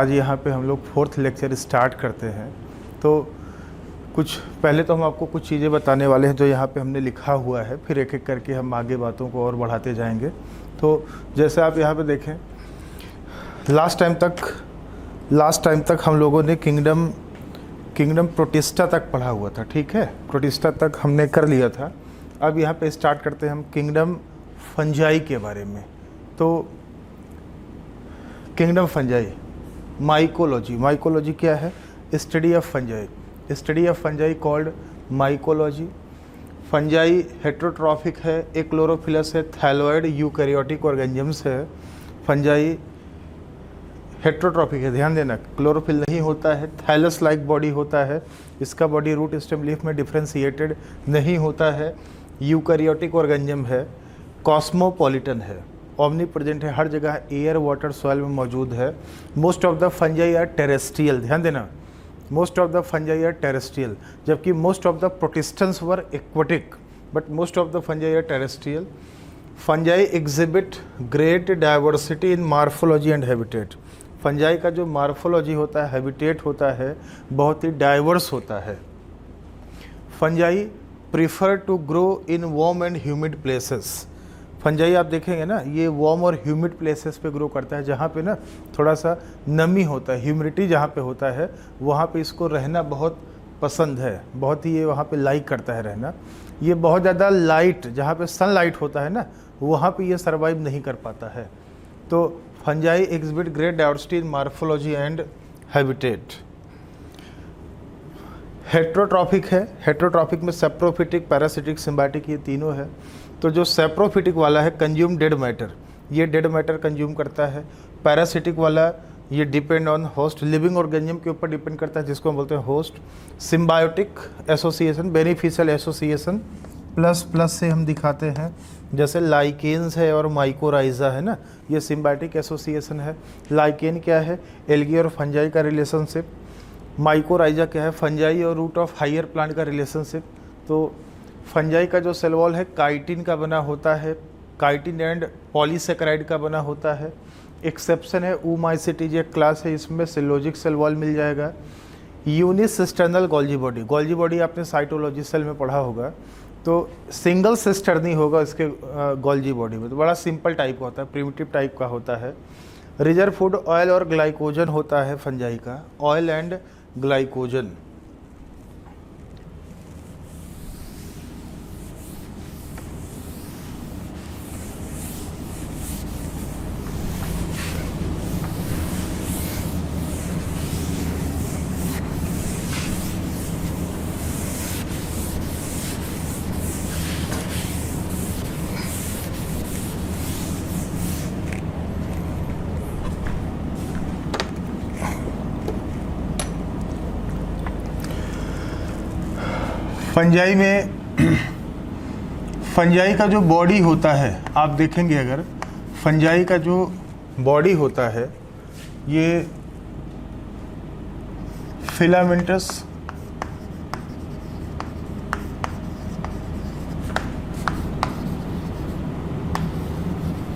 आज यहाँ पे हम लोग 4th लेक्चर स्टार्ट करते हैं। तो कुछ पहले तो हम आपको कुछ चीज़ें बताने वाले हैं जो यहाँ पे हमने लिखा हुआ है, फिर एक एक करके हम आगे बातों को और बढ़ाते जाएंगे। तो जैसे आप यहाँ पे देखें, लास्ट टाइम तक हम लोगों ने किंगडम प्रोटिस्टा तक पढ़ा हुआ था, ठीक है। प्रोटिस्टा तक हमने कर लिया था। अब यहाँ पे स्टार्ट करते हैं हम किंगडम फंजाई के बारे में। तो किंगडम फंजाई, माइकोलॉजी क्या है? Study of fungi called mycology. Fungi heterotrophic है, एक क्लोरोफिलस है, थैलोइड यूकैरियोटिक ऑर्गेनिजम्स है। फंजाई हेट्रोट्रॉफिक है, ध्यान देना, क्लोरोफिल नहीं होता है, थैलस लाइक बॉडी होता है, इसका बॉडी रूट स्टेम लीफ में डिफ्रेंशिएटेड नहीं होता है, यूकैरियोटिक ऑर्गेनिज्म है, कॉस्मोपॉलिटन है, ओमनी प्रेजेंट है, हर जगह एयर वाटर सॉइल में मौजूद है। Most of the fungi are terrestrial, ध्यान देना, most of the fungi are terrestrial, जबकि most of the protistans were aquatic, but most of the fungi are terrestrial. Fungi exhibit great diversity in morphology and habitat. Fungi का जो morphology होता है, habitat होता है, बहुत ही डाइवर्स होता है। Fungi prefer to grow in warm and humid places. Fungi आप देखेंगे ना, ये वार्म और ह्यूमिड प्लेसेस पे ग्रो करता है, जहाँ पे ना थोड़ा सा नमी होता है, ह्यूमिडिटी जहाँ पे होता है वहाँ पे इसको रहना बहुत पसंद है, बहुत ही ये वहाँ पे लाइक करता है रहना। ये बहुत ज़्यादा लाइट, जहाँ पे सनलाइट होता है ना, वहाँ पे ये सर्वाइव नहीं कर पाता है। तो fungi exhibit great diversity in morphology and habitat. Heterotrophic है, हेट्रोट्रॉफिक में सेप्रोफिटिक, पैरासिटिक, सिम्बायोटिक, ये तीनों है। तो जो सेप्रोफिटिक वाला है, कंज्यूम डेड मैटर, ये डेड मैटर कंज्यूम करता है। पैरासिटिक वाला ये depend on host, living organism के ऊपर डिपेंड करता है, जिसको हम बोलते हैं host. Symbiotic association, beneficial association, plus plus से हम दिखाते हैं, जैसे लाइकेन्स है और माइकोराइजा है ना, ये सिम्बायोटिक एसोसिएशन है। लाइकेन क्या है? एल्गी और फंजाई का रिलेशनशिप। माइकोराइजा क्या है? फंजाई और रूट ऑफ हायर प्लांट का रिलेशनशिप। तो फंजाई का जो सेल वॉल है काइटिन का बना होता है, काइटिन एंड पॉलीसेकेराइड का बना होता है। एक्सेप्शन है ऊमाइसिटीज, एक क्लास है, इसमें सेलोजिक सेल वॉल मिल जाएगा। यूनिसिस्टर्नल गोल्जी बॉडी आपने साइटोलॉजी सेल में पढ़ा होगा। तो सिंगल सिस्टर नहीं होगा इसके गोल्जी बॉडी में, तो बड़ा सिंपल टाइप का होता है, प्रिमिटिव टाइप का होता है। रिजर्व फूड ऑयल और ग्लाइकोजन होता है फंजाई का, ऑयल एंड ग्लाइकोजन। फंजाई में फंजाई का जो बॉडी होता है, आप देखेंगे अगर फंजाई का जो बॉडी होता है, ये फिलामेंटस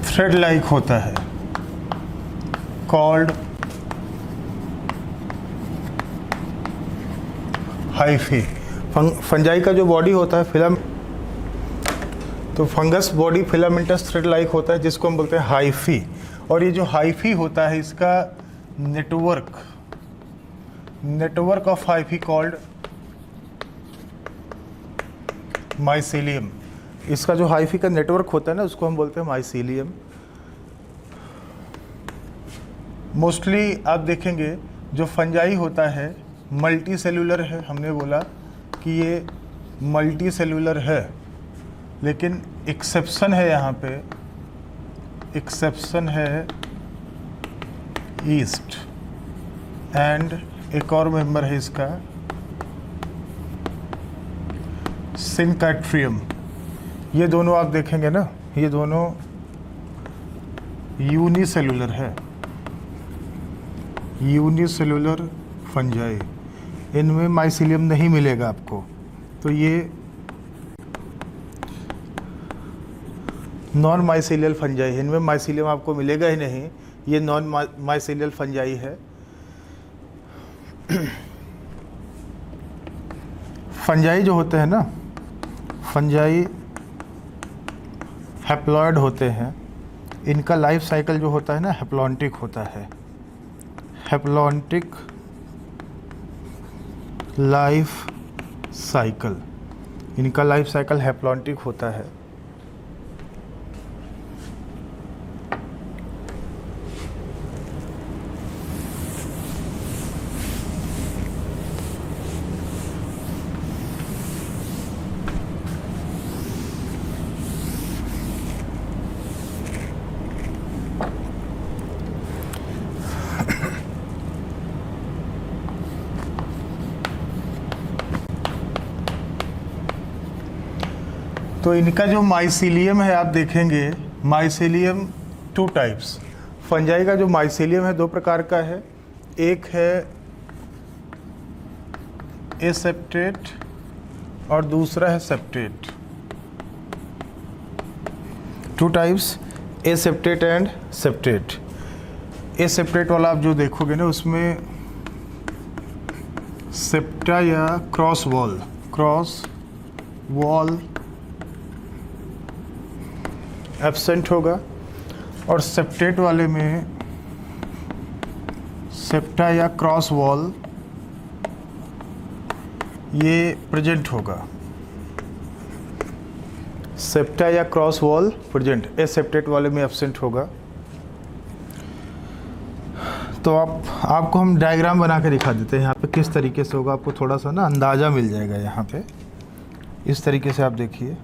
थ्रेड लाइक होता है, कॉल्ड हाइफी। फंजाई का जो बॉडी होता है तो fungus body filamentous thread like होता है, जिसको हम बोलते हैं हाइफी। और ये जो हाइफी होता है, इसका network of hyphae called mycelium. इसका जो हाइफी का नेटवर्क होता है ना, उसको हम बोलते हैं माइसीलियम। मोस्टली आप देखेंगे जो फंजाई होता है मल्टी सेलुलर है, हमने बोला कि ये मल्टी सेलुलर है, लेकिन एक्सेप्शन है, यहाँ पे एक्सेप्शन है ईस्ट, एंड एक और मेंबर है इसका सिंकैट्रियम। ये दोनों आप देखेंगे ना, ये दोनों यूनिसेलुलर है, यूनिसेलुलर फंजाई, इनमें माइसीलियम नहीं मिलेगा आपको। तो ये नॉन माइसीलियल फंजाई है, इनमें माइसीलियम आपको मिलेगा ही नहीं, ये नॉन माइसीलियल फंजाई है। फंजाई जो होते हैं ना, फंजाई हैप्लॉयड होते हैं, इनका लाइफ साइकिल जो होता है ना हैप्लॉन्टिक होता है। हैप्लॉन्टिक लाइफ साइकिल, इनका लाइफ साइकिल हैप्लॉन्टिक होता है। तो इनका जो माइसीलियम है आप देखेंगे, माइसीलियम 2 टाइप्स। फंजाई का जो माइसीलियम है 2 प्रकार का है, एक है एसेप्टेट और दूसरा है septate. 2 types, aseptate and septate. Aseptate वाला आप जो देखोगे ना उसमें सेप्टा या क्रॉस वॉल एब्सेंट होगा, और सेप्टेट वाले में सेप्टा या क्रॉस वॉल ये प्रेजेंट होगा। सेप्टा या क्रॉस वॉल प्रेजेंट, एसेप्टेट वाले में एब्सेंट होगा। तो आपको हम डायग्राम बना के दिखा देते हैं यहाँ पे किस तरीके से होगा, आपको थोड़ा सा ना अंदाज़ा मिल जाएगा। यहाँ पे इस तरीके से आप देखिए,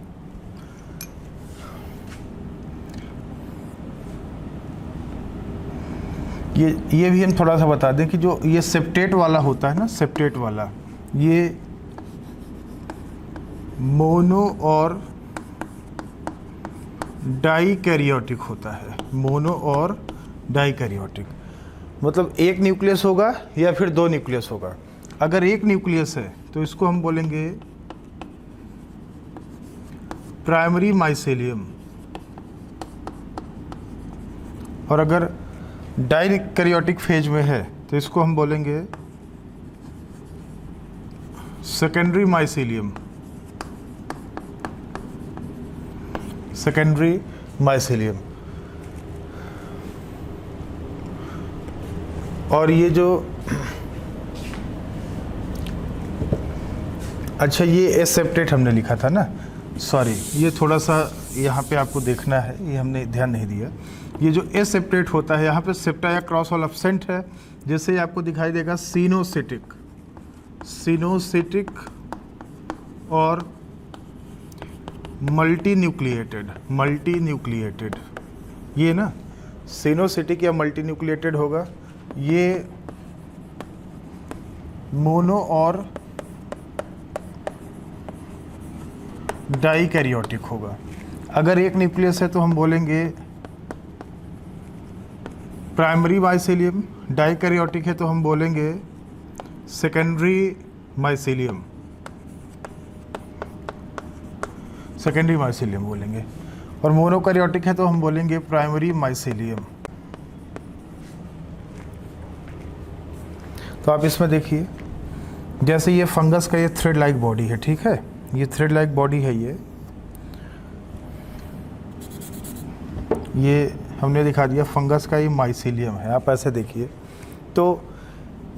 ये भी हम थोड़ा सा बता दें कि जो ये सेप्टेट वाला होता है ना, सेप्टेट वाला ये मोनो और डाइकैरियोटिक होता है। मोनो और डाइकैरियोटिक मतलब एक न्यूक्लियस होगा या फिर 2 न्यूक्लियस होगा। अगर एक न्यूक्लियस है तो इसको हम बोलेंगे प्राइमरी माइसेलियम, और अगर डाइकैरियोटिक फेज में है तो इसको हम बोलेंगे सेकेंडरी माइसीलियम। Secondary mycelium. और ये जो अच्छा ये एसेप्टेट हमने लिखा था ना, सॉरी ये थोड़ा सा यहाँ पे आपको देखना है, ये हमने ध्यान नहीं दिया। ये जो एसेप्टेट होता है यहाँ पे सेप्टा या क्रॉस वॉल एब्सेंट है, जैसे आपको दिखाई देगा सिनोसिटिक और मल्टी न्यूक्लिएटेड। ये ना सिनोसिटिक या मल्टी न्यूक्लिएटेड होगा, ये मोनो और डाइकैरियोटिक होगा। अगर एक न्यूक्लियस है तो हम बोलेंगे प्राइमरी माइसीलियम, डाइकैरियोटिक है तो हम बोलेंगे सेकेंडरी माइसीलियम बोलेंगे, और मोनोकैरियोटिक है तो हम बोलेंगे प्राइमरी माइसीलियम। तो आप इसमें देखिए, जैसे ये फंगस का ये थ्रेड लाइक बॉडी है, ठीक है, ये थ्रेड लाइक बॉडी है, ये हमने दिखा दिया फंगस का ये माइसीलियम है। आप ऐसे देखिए, तो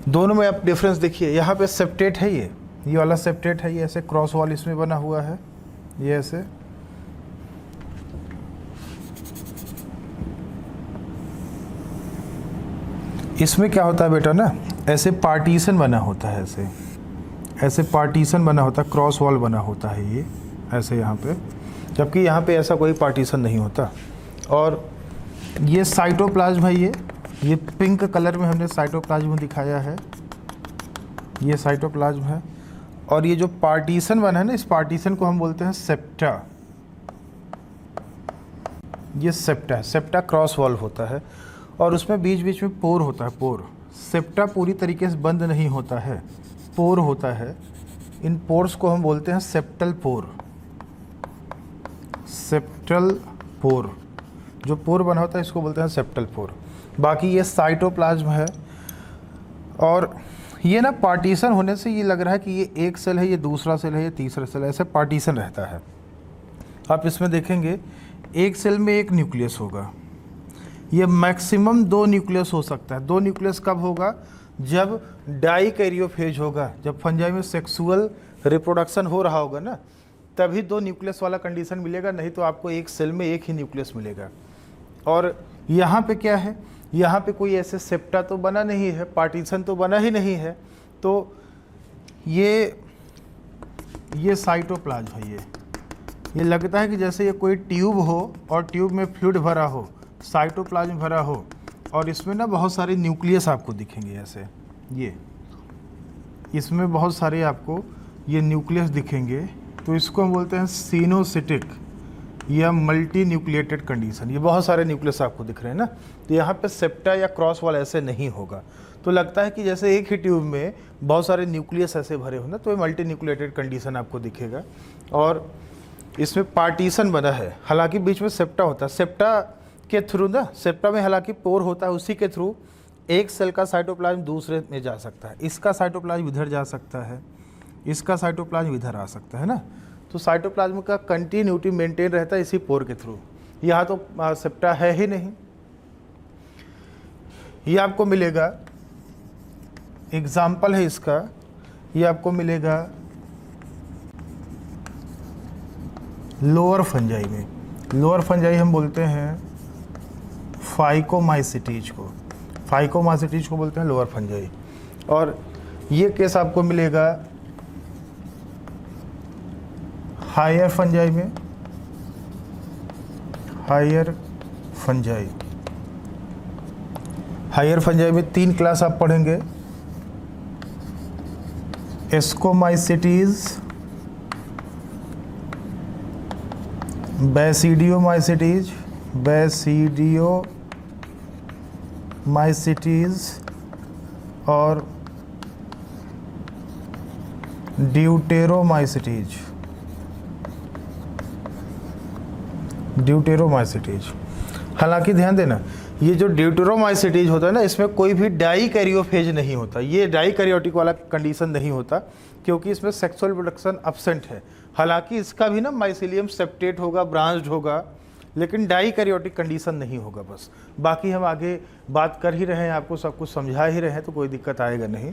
दोनों में आप डिफरेंस देखिए। यहाँ पे सेप्टेट है, ये वाला सेप्टेट है, ये ऐसे क्रॉस वॉल इसमें बना हुआ है, ये ऐसे, इसमें क्या होता है बेटा ना, ऐसे पार्टीशन बना होता है, ऐसे पार्टीशन बना होता है, क्रॉस वॉल बना होता है ये ऐसे यहाँ पे, जबकि यहाँ पे ऐसा कोई पार्टीशन नहीं होता। और ये साइटोप्लाज्म है, ये पिंक कलर में हमने साइटोप्लाज्म दिखाया है, ये साइटोप्लाज्म है। और ये जो पार्टीशन बना है ना, इस पार्टीशन को हम बोलते हैं सेप्टा। ये सेप्टा है, सेप्टा क्रॉस वॉल होता है, और उसमें बीच बीच में पोर होता है, पोर। सेप्टा पूरी तरीके से बंद नहीं होता है, पोर होता है। इन पोर्स को हम बोलते हैं सेप्टल पोर। सेप्टल पोर, जो पोर बना होता है इसको बोलते हैं सेप्टल पोर। बाकी ये साइटोप्लाज्म है, और ये ना पार्टीशन होने से ये लग रहा है कि ये एक सेल है, ये दूसरा सेल है, ये तीसरा सेल है, ऐसे पार्टीशन रहता है। आप इसमें देखेंगे एक सेल में एक न्यूक्लियस होगा, ये मैक्सिमम 2 न्यूक्लियस हो सकता है। 2 न्यूक्लियस कब होगा? जब डाइकैरियोफेज होगा, जब फंजाई में सेक्सुअल रिप्रोडक्शन हो रहा होगा ना, तभी 2 न्यूक्लियस वाला कंडीशन मिलेगा, नहीं तो आपको एक सेल में एक ही न्यूक्लियस मिलेगा। और यहाँ पे क्या है, यहाँ पे कोई ऐसे सेप्टा तो बना नहीं है, पार्टीशन तो बना ही नहीं है, तो ये साइटोप्लाज्म है। ये लगता है कि जैसे ये कोई ट्यूब हो और ट्यूब में फ्लूइड भरा हो, साइटोप्लाज्म भरा हो, और इसमें ना बहुत सारे न्यूक्लियस आपको दिखेंगे ऐसे, ये इसमें बहुत सारे आपको ये न्यूक्लियस दिखेंगे, तो इसको हम बोलते हैं सिनोसिटिक या मल्टी न्यूक्लिएटेड कंडीशन। ये बहुत सारे न्यूक्लियस आपको दिख रहे हैं ना, तो यहाँ पे सेप्टा या क्रॉस वाला ऐसे नहीं होगा। तो लगता है कि जैसे एक ही ट्यूब में बहुत सारे न्यूक्लियस ऐसे भरे हो ना, तो ये मल्टी न्यूक्लिएटेड कंडीशन आपको दिखेगा। और इसमें पार्टीशन बना है, हालांकि बीच में सेप्टा होता है, सेप्टा के थ्रू ना, सेप्टा में हालांकि पोर होता है, उसी के थ्रू एक सेल का साइटोप्लाज्म दूसरे में जा सकता है। इसका साइटोप्लाज्म इधर जा सकता है, इसका साइटोप्लाज्म इधर आ सकता है ना, तो साइटोप्लाज्म का कंटिन्यूटी मेंटेन रहता है इसी पोर के थ्रू। यहाँ तो सेप्टा है ही नहीं। ये आपको मिलेगा, एग्जाम्पल है इसका, ये आपको मिलेगा लोअर फंजाई में। लोअर फंजाई हम बोलते हैं फाइकोमाइसिटीज को, फाइकोमाइसिटीज को बोलते हैं लोअर फंजाई। और ये केस आपको मिलेगा हायर फंजाई में, हायर फंजाई। हायर फंजाई में 3 क्लास आप पढ़ेंगे, एस्कोमाइसिटीज, बैसिडियोमाइसिटीज, बैसिडियोमाइसिटीज और ड्यूटेरोमाइसिटीज, ड्यूटेरोमाइसिटीज। हालांकि ध्यान देना, ये जो ड्यूटेरोमाइसिटीज होता है ना, इसमें कोई भी डाइकैरियोफेज नहीं होता, ये डाइकैरियोटिक वाला कंडीशन नहीं होता, क्योंकि इसमें सेक्सुअल रिप्रोडक्शन एब्सेंट है। हालांकि इसका भी ना माइसिलियम सेप्टेट होगा, ब्रांच्ड होगा, लेकिन डाइकैरियोटिक कंडीशन नहीं होगा बस। बाकी हम आगे बात कर ही रहे हैं, आपको सब कुछ समझा ही रहे हैं, तो कोई दिक्कत आएगा नहीं।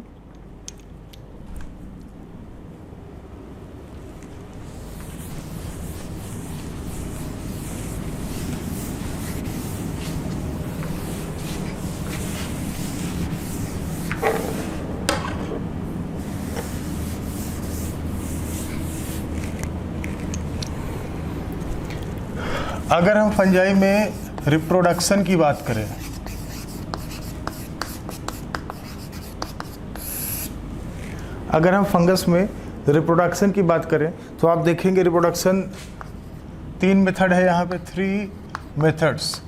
अगर हम फंजाई में रिप्रोडक्शन की बात करें, अगर हम फंगस में रिप्रोडक्शन की बात करें, तो आप देखेंगे रिप्रोडक्शन 3 मेथड है यहाँ पे, 3 मेथड्स,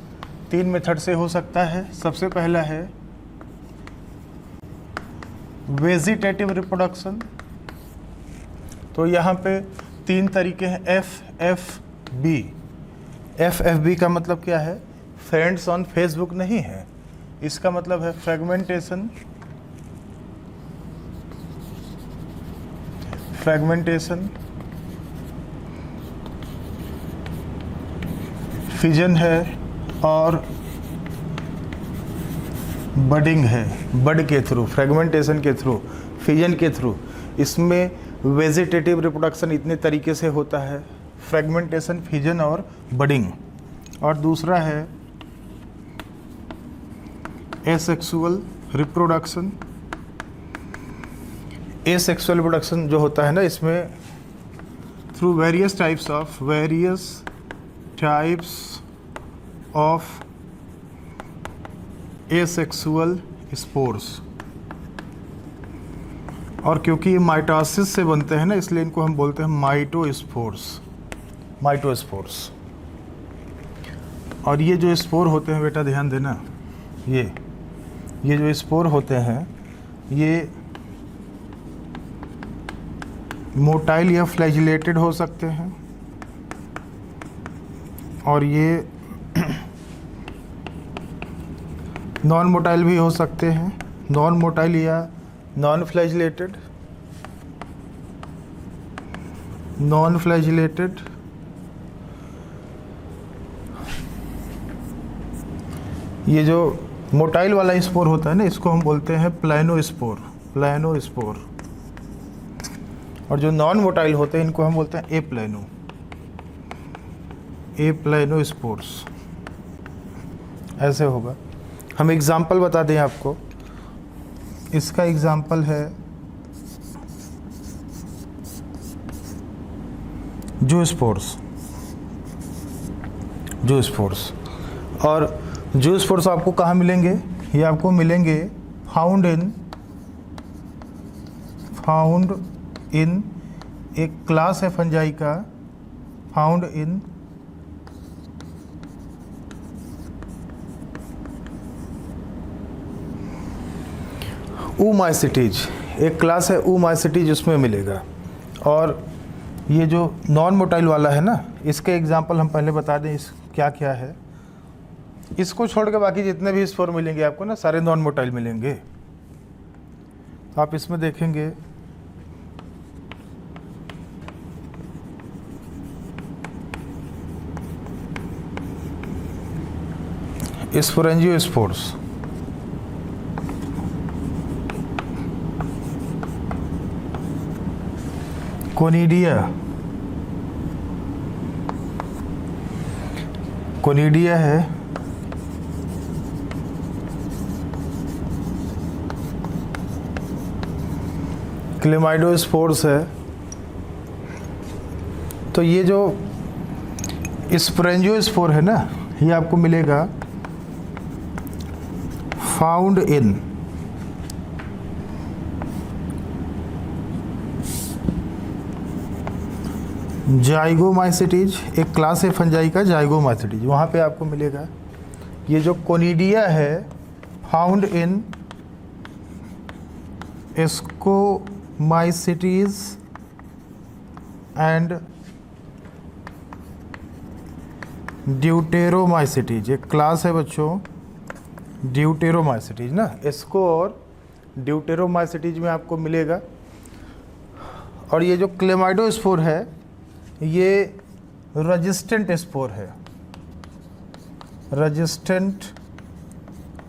3 मेथड से हो सकता है। सबसे पहला है वेजिटेटिव रिप्रोडक्शन, तो यहाँ पे 3 तरीके हैं, FFB। FFB का मतलब क्या है? फ्रेंड्स ऑन फेसबुक नहीं है, इसका मतलब है फ्रेगमेंटेशन, फ्रेगमेंटेशन, फिजन है और बडिंग है, बड के थ्रू, फ्रेगमेंटेशन के थ्रू, फिजन के थ्रू। इसमें वेजिटेटिव रिप्रोडक्शन इतने तरीके से होता है, फ्रेगमेंटेशन, फिजन और बडिंग। और दूसरा है एसेक्सुअल रिप्रोडक्शन। एसेक्सुअल रिप्रोडक्शन जो होता है ना, इसमें through various types of asexual spores. और क्योंकि ये माइटोसिस से बनते हैं ना, इसलिए इनको हम बोलते हैं माइटोस्पोर्स, माइटोस्पोर्स। और ये जो स्पोर होते हैं बेटा ध्यान देना, ये जो स्पोर होते हैं ये मोटाइल या फ्लैजिलेटेड हो सकते हैं, और ये नॉन मोटाइल भी हो सकते हैं। नॉन मोटाइल या नॉन फ्लैजिलेटेड, नॉन फ्लैजिलेटेड, ये जो मोटाइल वाला स्पोर होता है ना, इसको हम बोलते हैं प्लानोस्पोर, प्लानोस्पोर। और जो नॉन मोटाइल होते हैं इनको हम बोलते हैं एप्लानो, एप्लानोस्पोर्स। ऐसे होगा। हम एग्जाम्पल बता दें आपको, इसका एग्जाम्पल है जूस्पोर्स, जूस्पोर्स। और जूस्पोर्स आपको कहाँ मिलेंगे? ये आपको मिलेंगे फाउंड इन एक क्लास है फंजाई का, फाउंड इन ऊमाइसिटीज, एक क्लास है ऊमाइसिटीज, उसमें मिलेगा। और ये जो नॉन मोटाइल वाला है ना, इसके एग्जांपल हम पहले बता दें इस क्या क्या है। इसको छोड़ के बाकी जितने भी स्पोर मिलेंगे आपको ना, सारे नॉन मोटाइल मिलेंगे। आप इसमें देखेंगे स्पोरेंजियोस्पोर्स, कोनिडिया, कोनिडिया है, क्लेमाइडोस्पोर्स है। तो ये जो स्पोरेंजियोस्पोर है ना, ये आपको मिलेगा फाउंड इन जाइगोमाइसिटीज, एक क्लास है फंजाई का जाइगोमाइसिटीज, वहाँ पे आपको मिलेगा। ये जो कोनिडिया है found in ascomycetes and deuteromycetes, एक क्लास है बच्चों ड्यूटेरोमाइसिटीज ना, एस्को और ड्यूटेरोमाइसिटीज में आपको मिलेगा। और ये जो क्लेमाइडोस्पोर है ये रेजिस्टेंट स्पोर है, रेजिस्टेंट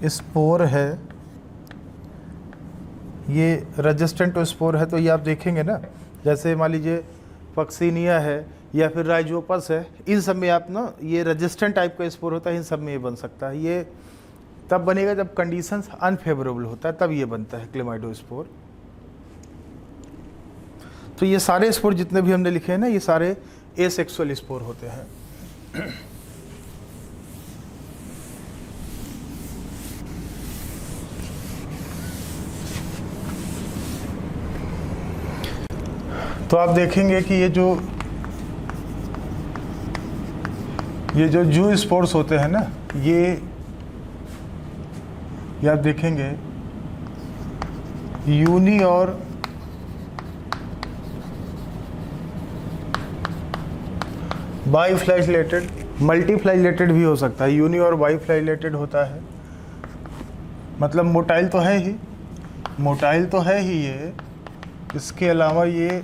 स्पोर है, ये रेजिस्टेंट स्पोर है। तो ये आप देखेंगे ना, जैसे मान लीजिए पक्सीनिया है या फिर राइजोपस है, इन सब में आप ना ये रेजिस्टेंट टाइप का स्पोर होता है, इन सब में ये बन सकता है। ये तब बनेगा जब कंडीशंस अनफेवरेबल होता है, तब ये बनता है क्लेमाइडोस्पोर। तो ये सारे स्पोर जितने भी हमने लिखे हैं ना, ये सारे एसेक्सुअल स्पोर होते हैं। तो आप देखेंगे कि ये जो जू स्पोर्स होते हैं ना, ये आप देखेंगे यूनी और बाई फ्लैजिलेटेड, मल्टी फ्लैजिलेटेड भी हो सकता है। यूनी और बाई फ्लैजिलेटेड होता है, मतलब मोटाइल तो है ही, मोटाइल तो है ही ये। इसके अलावा ये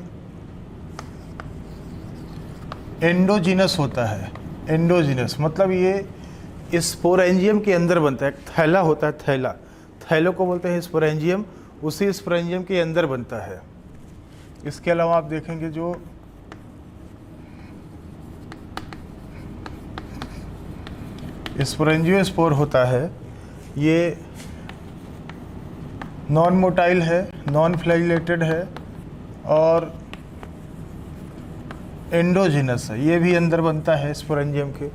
एंडोजीनस होता है, एंडोजीनस मतलब ये स्पोरेंजियम के अंदर बनता है। थैला होता है, थैला, थैलों को बोलते हैं स्पोरेंजियम, उसी स्पोरेंजियम के अंदर बनता है। इसके अलावा आप देखेंगे जो स्पोरेंजियोस्पोर होता है, ये नॉन मोटाइल है, नॉन फ्लैजिलेटेड है और एंडोजीनस है, ये भी अंदर बनता है स्पोरेंजियम के।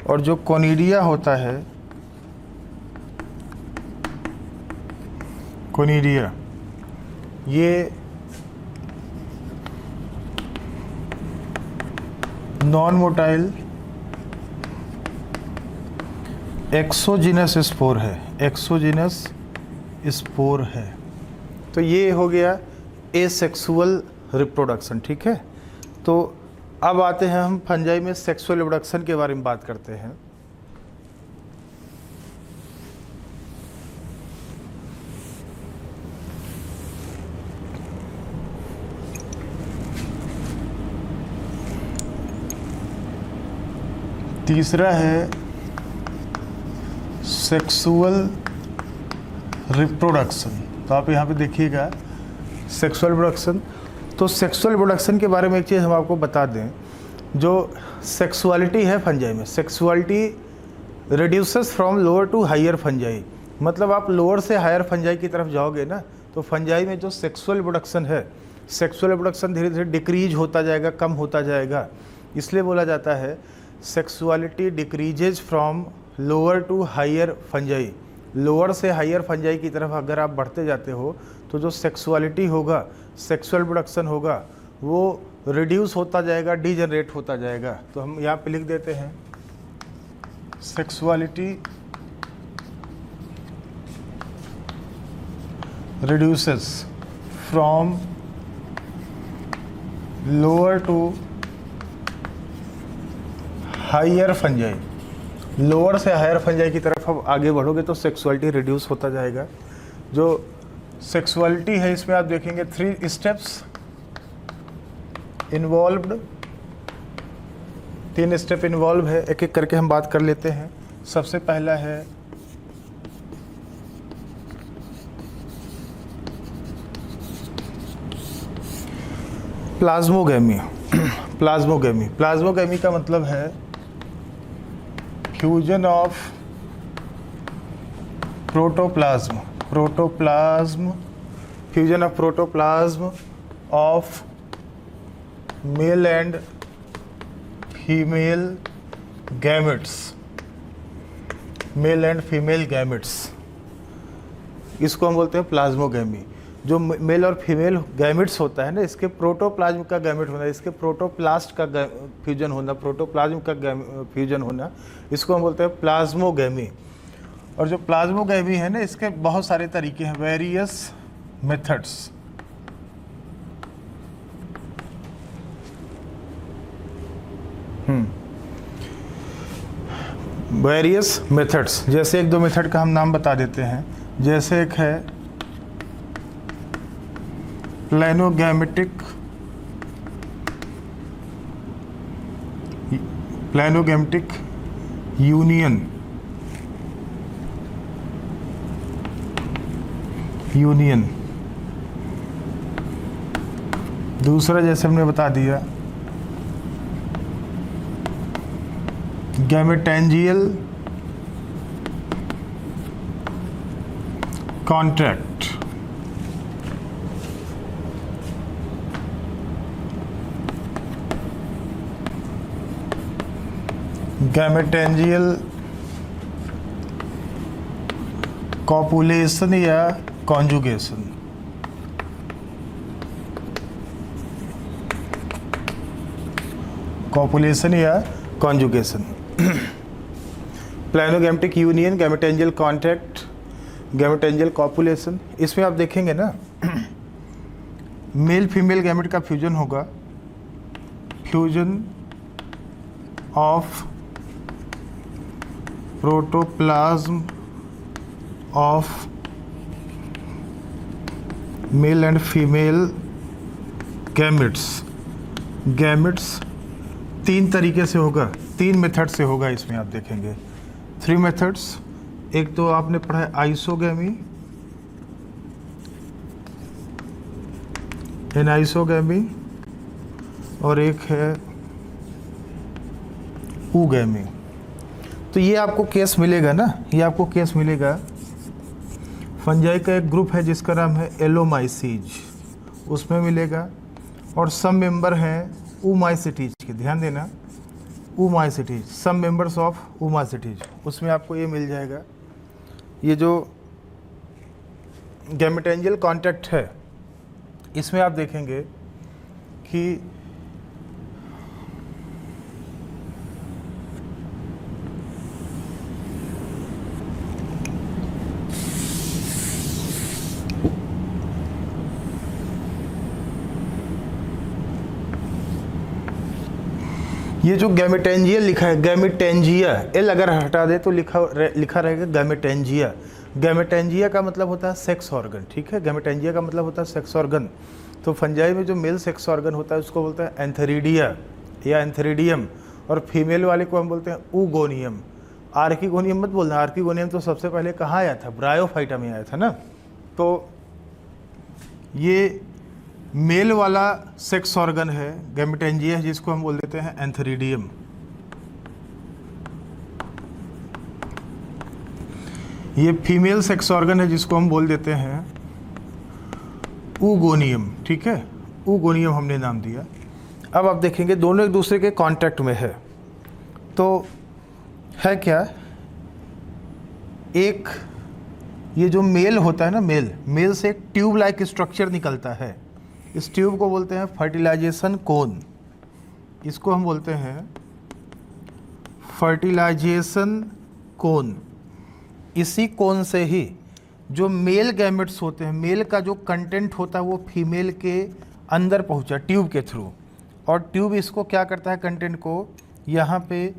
और जो कोनिडिया होता है, कोनिडिया, ये नॉन मोटाइल एक्सोजीनस स्पोर है, एक्सोजीनस स्पोर है। तो ये हो गया एसेक्सुअल रिप्रोडक्शन, ठीक है। तो अब आते हैं हम फंजाई में सेक्सुअल रिप्रोडक्शन के बारे में बात करते हैं। तीसरा है सेक्सुअल रिप्रोडक्शन। तो आप यहाँ पे देखिएगा सेक्सुअल प्रोडक्शन। तो सेक्सुअल प्रोडक्शन के बारे में एक चीज़ हम आपको बता दें, जो सेक्सुअलिटी है फंजाई में, sexuality reduces from lower to higher fungi. मतलब आप लोअर से हायर फंजाई की तरफ जाओगे ना, तो फंजाई में जो सेक्सुअल प्रोडक्शन है, सेक्सुअल प्रोडक्शन धीरे धीरे डिक्रीज होता जाएगा, कम होता जाएगा। इसलिए बोला जाता है sexuality decreases from lower to higher fungi. Lower से हायर फंजाई की तरफ अगर आप बढ़ते जाते हो तो जो सेक्सुअलिटी होगा, सेक्सुअल प्रोडक्शन होगा, वो रिड्यूस होता जाएगा, डीजनरेट होता जाएगा। तो हम यहाँ पे लिख देते हैं sexuality reduces from lower to higher fungi. Lower से हायर फंजाई की तरफ आप आगे बढ़ोगे तो सेक्सुअलिटी रिड्यूस होता जाएगा। जो सेक्सुअलिटी है इसमें आप देखेंगे 3 स्टेप्स इन्वॉल्व्ड, 3 स्टेप इन्वॉल्व है। एक एक करके हम बात कर लेते हैं। सबसे पहला है प्लाज्मोगैमी। प्लाज्मोगैमी, प्लाज्मोगैमी का मतलब है fusion of protoplasm, fusion of protoplasm of male and female gametes, mail and female gametes, इसको हम बोलते हैं प्लाज्मोगैमी। जो मेल और फीमेल गैमेट्स होता है ना, इसके प्रोटोप्लाज्म का गैमेट होना, इसके प्रोटोप्लास्ट का फ्यूजन होना, प्रोटोप्लाज्म का फ्यूजन होना, इसको हम बोलते हैं प्लाज्मोगैमी। और जो प्लाज्मोगैमी है ना, इसके बहुत सारे तरीके हैं, वेरियस मेथड्स। वेरियस मेथड्स, जैसे 1-2 मेथड का हम नाम बता देते हैं। जैसे एक है प्लैनोगैमेटिक यूनियन। दूसरा जैसे हमने बता दिया गैमेटेंजियल कॉन्ट्रैक्ट। गैमेटेंजियल कॉपुलेशन या कॉन्जुगेशन। कॉपुलेशन या conjugation. Planogametic union, gametangial contract, gametangial copulation. इसमें आप देखेंगे ना, मेल फीमेल गैमेट का फ्यूजन होगा, fusion of protoplasm of male and female gametes. Gametes 3 तरीके से होगा, 3 मेथड से होगा। इसमें आप देखेंगे 3 मेथड्स। एक तो आपने पढ़ा है आइसोगैमी, एनाइसोगैमी, और एक है ऊगैमी। तो ये आपको केस मिलेगा ना, ये आपको केस मिलेगा। फंजाई का एक ग्रुप है जिसका नाम है एलोमाइसीज, उसमें मिलेगा। और सब मेंबर हैं ऊमाइसिटीज के, ध्यान देना, ऊमाइसिटीज, सब मेंबर्स ऑफ ऊमाइसिटीज, उसमें आपको ये मिल जाएगा। ये जो गैमेटेंजियल कॉन्टैक्ट है, इसमें आप देखेंगे कि ये जो गैमेटेंजियल लिखा है, गैमेटेंजिया, एल अगर हटा दे तो लिखा रहेगा गैमेटेंजिया। गैमेटेंजिया का मतलब होता है सेक्स ऑर्गन, ठीक है। गैमेटेंजिया का मतलब होता है सेक्स ऑर्गन। तो फंजाई में जो मेल सेक्स ऑर्गन होता है उसको बोलते हैं एंथेरिडिया या एंथेरिडियम, और फीमेल वाले को हम बोलते हैं ऊगोनियम। आर्किगोनियम मत बोलना, आर्किगोनियम तो सबसे पहले कहाँ आया था, ब्रायोफाइटा में आया था ना। तो ये मेल वाला सेक्स ऑर्गन है, गैमेटेंजिया, जिसको हम बोल देते हैं एंथेरिडियम। ये फीमेल सेक्स ऑर्गन है जिसको हम बोल देते हैं ऊगोनियम। ठीक है, ऊगोनियम हमने नाम दिया। अब आप देखेंगे दोनों एक दूसरे के कांटेक्ट में है, तो है क्या, एक ये जो मेल होता है ना, मेल से एक ट्यूब लाइक स्ट्रक्चर निकलता है। इस ट्यूब को बोलते हैं फर्टिलाइजेशन कोन। इसको हम बोलते हैं फर्टिलाइजेशन कोन। इसी कोन से ही जो मेल गैमेट्स होते हैं, मेल का जो कंटेंट होता है वो फीमेल के अंदर पहुंचा ट्यूब के थ्रू, और ट्यूब इसको क्या करता है, कंटेंट को यहाँ पे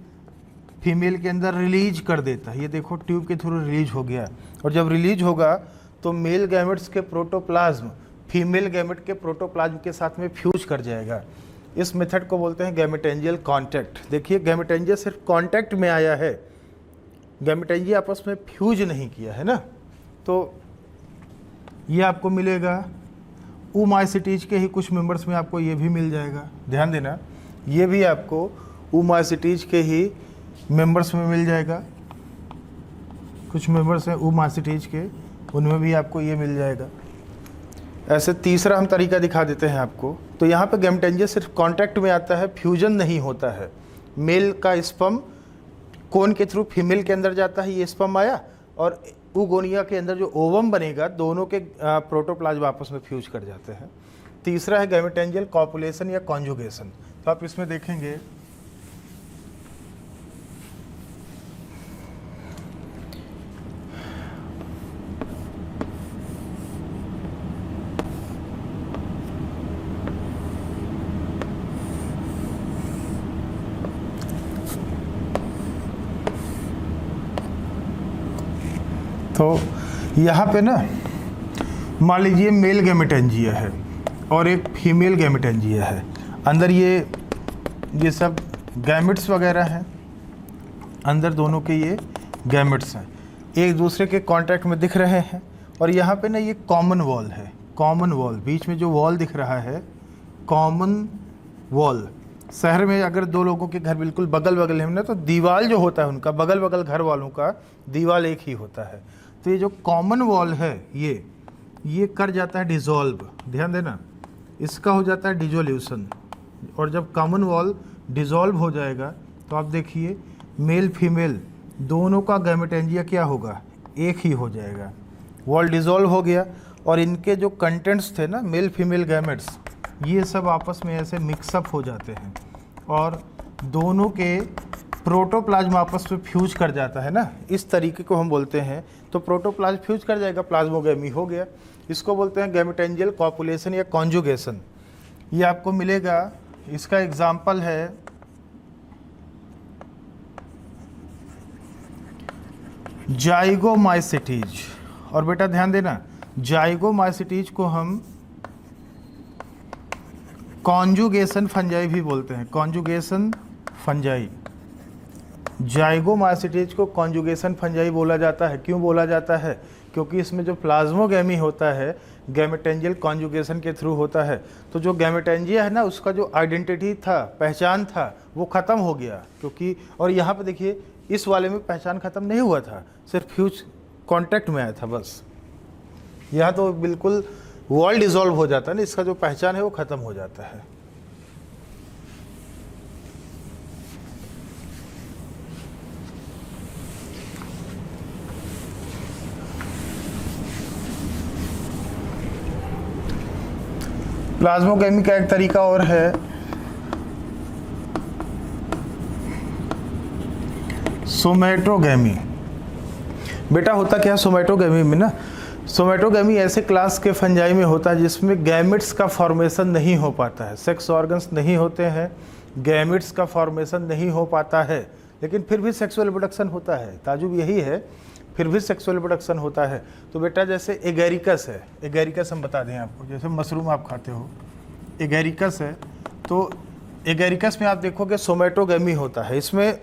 फीमेल के अंदर रिलीज कर देता है। ये देखो ट्यूब के थ्रू रिलीज हो गया, और जब रिलीज होगा तो मेल गैमेट्स के प्रोटोप्लाज्म फीमेल गैमेट के प्रोटोप्लाज्म के साथ में फ्यूज कर जाएगा। इस मेथड को बोलते हैं गैमेटेंजियल कांटेक्ट। देखिए गैमेटेंजिया सिर्फ कांटेक्ट में आया है, गैमेटेंजिया आपस में फ्यूज नहीं किया है ना। तो ये आपको मिलेगा ऊमाइसिटीज के ही कुछ मेंबर्स में, आपको ये भी मिल जाएगा। ध्यान देना, ये भी आपको ऊमाइसिटीज के ही मेंबर्स में मिल जाएगा। कुछ मेंबर्स हैं ऊमाइसिटीज के, उनमें भी आपको ये मिल जाएगा। ऐसे तीसरा हम तरीका दिखा देते हैं आपको। तो यहाँ पे गैमेटेंजिया सिर्फ कांटेक्ट में आता है, फ्यूजन नहीं होता है। मेल का स्पर्म कोन के थ्रू फीमेल के अंदर जाता है, ये स्पर्म आया, और ऊगोनिया के अंदर जो ओवम बनेगा, दोनों के प्रोटोप्लाज्म आपस में फ्यूज कर जाते हैं। तीसरा है गैमेटेंजियल कॉपुलेशन या कॉन्जुगेशन। तो आप इसमें देखेंगे तो यहाँ पे ना मान लीजिए मेल गैमेटेंजिया है और एक फीमेल गैमेटेंजिया है। अंदर ये सब गैमेट्स वगैरह हैं, अंदर दोनों के ये गैमेट्स हैं, एक दूसरे के कांटेक्ट में दिख रहे हैं। और यहाँ पे ना ये कॉमन वॉल है, कॉमन वॉल, बीच में जो वॉल दिख रहा है कॉमन वॉल। शहर में अगर दो लोगों के घर बिल्कुल बगल बगल में ना, तो दीवार जो होता है उनका, बगल बगल घर वालों का दीवार एक ही होता है। तो ये जो कॉमन वॉल है ये कर जाता है डिज़ोल्व। ध्यान देना, इसका हो जाता है डिजोल्यूशन। और जब कॉमन वॉल डिज़ोल्व हो जाएगा तो आप देखिए मेल फीमेल दोनों का गैमेटेंजिया क्या होगा, एक ही हो जाएगा। वॉल डिज़ोल्व हो गया और इनके जो कंटेंट्स थे ना, मेल फीमेल गैमेट्स, ये सब आपस में ऐसे मिक्सअप हो जाते हैं और दोनों के प्रोटोप्लाज्म आपस में फ्यूज कर जाता है ना। इस तरीके को हम बोलते हैं। तो प्रोटोप्लाज्म फ्यूज कर जाएगा, प्लाज्मोगैमी हो गया। इसको बोलते हैं गैमेटेंजियल कॉपुलेशन या कॉन्जुगेशन। ये आपको मिलेगा, इसका एग्जाम्पल है जाइगोमाइसिटीज। और बेटा ध्यान देना, जाइगोमाइसिटीज को हम कॉन्जुगेशन फंजाई भी बोलते हैं, कॉन्जुगेशन फंजाई। जाइगोमाइसिटीज को कॉन्जुगेशन फंजाई बोला जाता है। क्यों बोला जाता है? क्योंकि इसमें जो प्लाज्मोगैमी होता है गैमेटेंजियल कॉन्जुगेशन के थ्रू होता है। तो जो गैमेटेंजिया है ना, उसका जो आइडेंटिटी था, पहचान था, वो ख़त्म हो गया। क्योंकि और यहाँ पे देखिए इस वाले में पहचान ख़त्म नहीं हुआ था, सिर्फ फ्यूज कॉन्टैक्ट में आया था बस। यहाँ तो बिल्कुल वॉल डिज़ोल्व हो जाता है ना, इसका जो पहचान है वो ख़त्म हो जाता है। प्लाज्मोगैमी का एक तरीका और है, सोमैटोगैमी। बेटा होता क्या सोमैटोगैमी में ना, सोमैटोगैमी ऐसे क्लास के फंजाई में होता है जिसमें गैमेट्स का फॉर्मेशन नहीं हो पाता है, सेक्स ऑर्गन्स नहीं होते हैं, गैमेट्स का फॉर्मेशन नहीं हो पाता है, लेकिन फिर भी सेक्सुअल रिप्रोडक्शन होता है। ताजुब यही है, फिर भी सेक्सुअल रिप्रोडक्शन होता है। तो बेटा जैसे एगेरिकस है, एगेरिकस हम बता दें आपको, जैसे मशरूम आप खाते हो, एगेरिकस है, तो एगेरिकस में आप देखोगे सोमेटोगेमी होता है। इसमें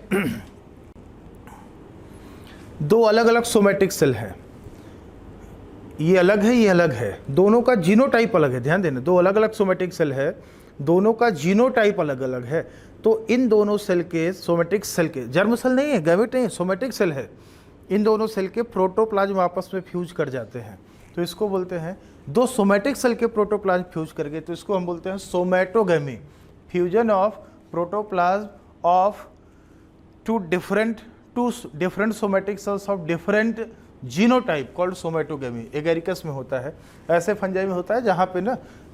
दो अलग अलग सोमेटिक सेल है, ये अलग है, ये अलग है, दोनों का जीनोटाइप अलग है। ध्यान देना, दो अलग अलग सोमेटिक सेल है, दोनों का जीनोटाइप अलग अलग है। तो इन दोनों सेल के, सोमेटिक सेल के, जर्म सेल नहीं है, गैमेट नहीं है, सोमेटिक सेल है, इन दोनों सेल के प्रोटोप्लाज्म आपस में फ्यूज कर जाते हैं, तो इसको बोलते हैं, दो सोमेटिक सेल के प्रोटोप्लाज्म फ्यूज कर गए तो इसको हम बोलते हैं somatogamy, fusion of protoplasm of two different somatic cells of different genotype called somatogamy. Agaricus में होता है, ऐसे फंजाई में होता है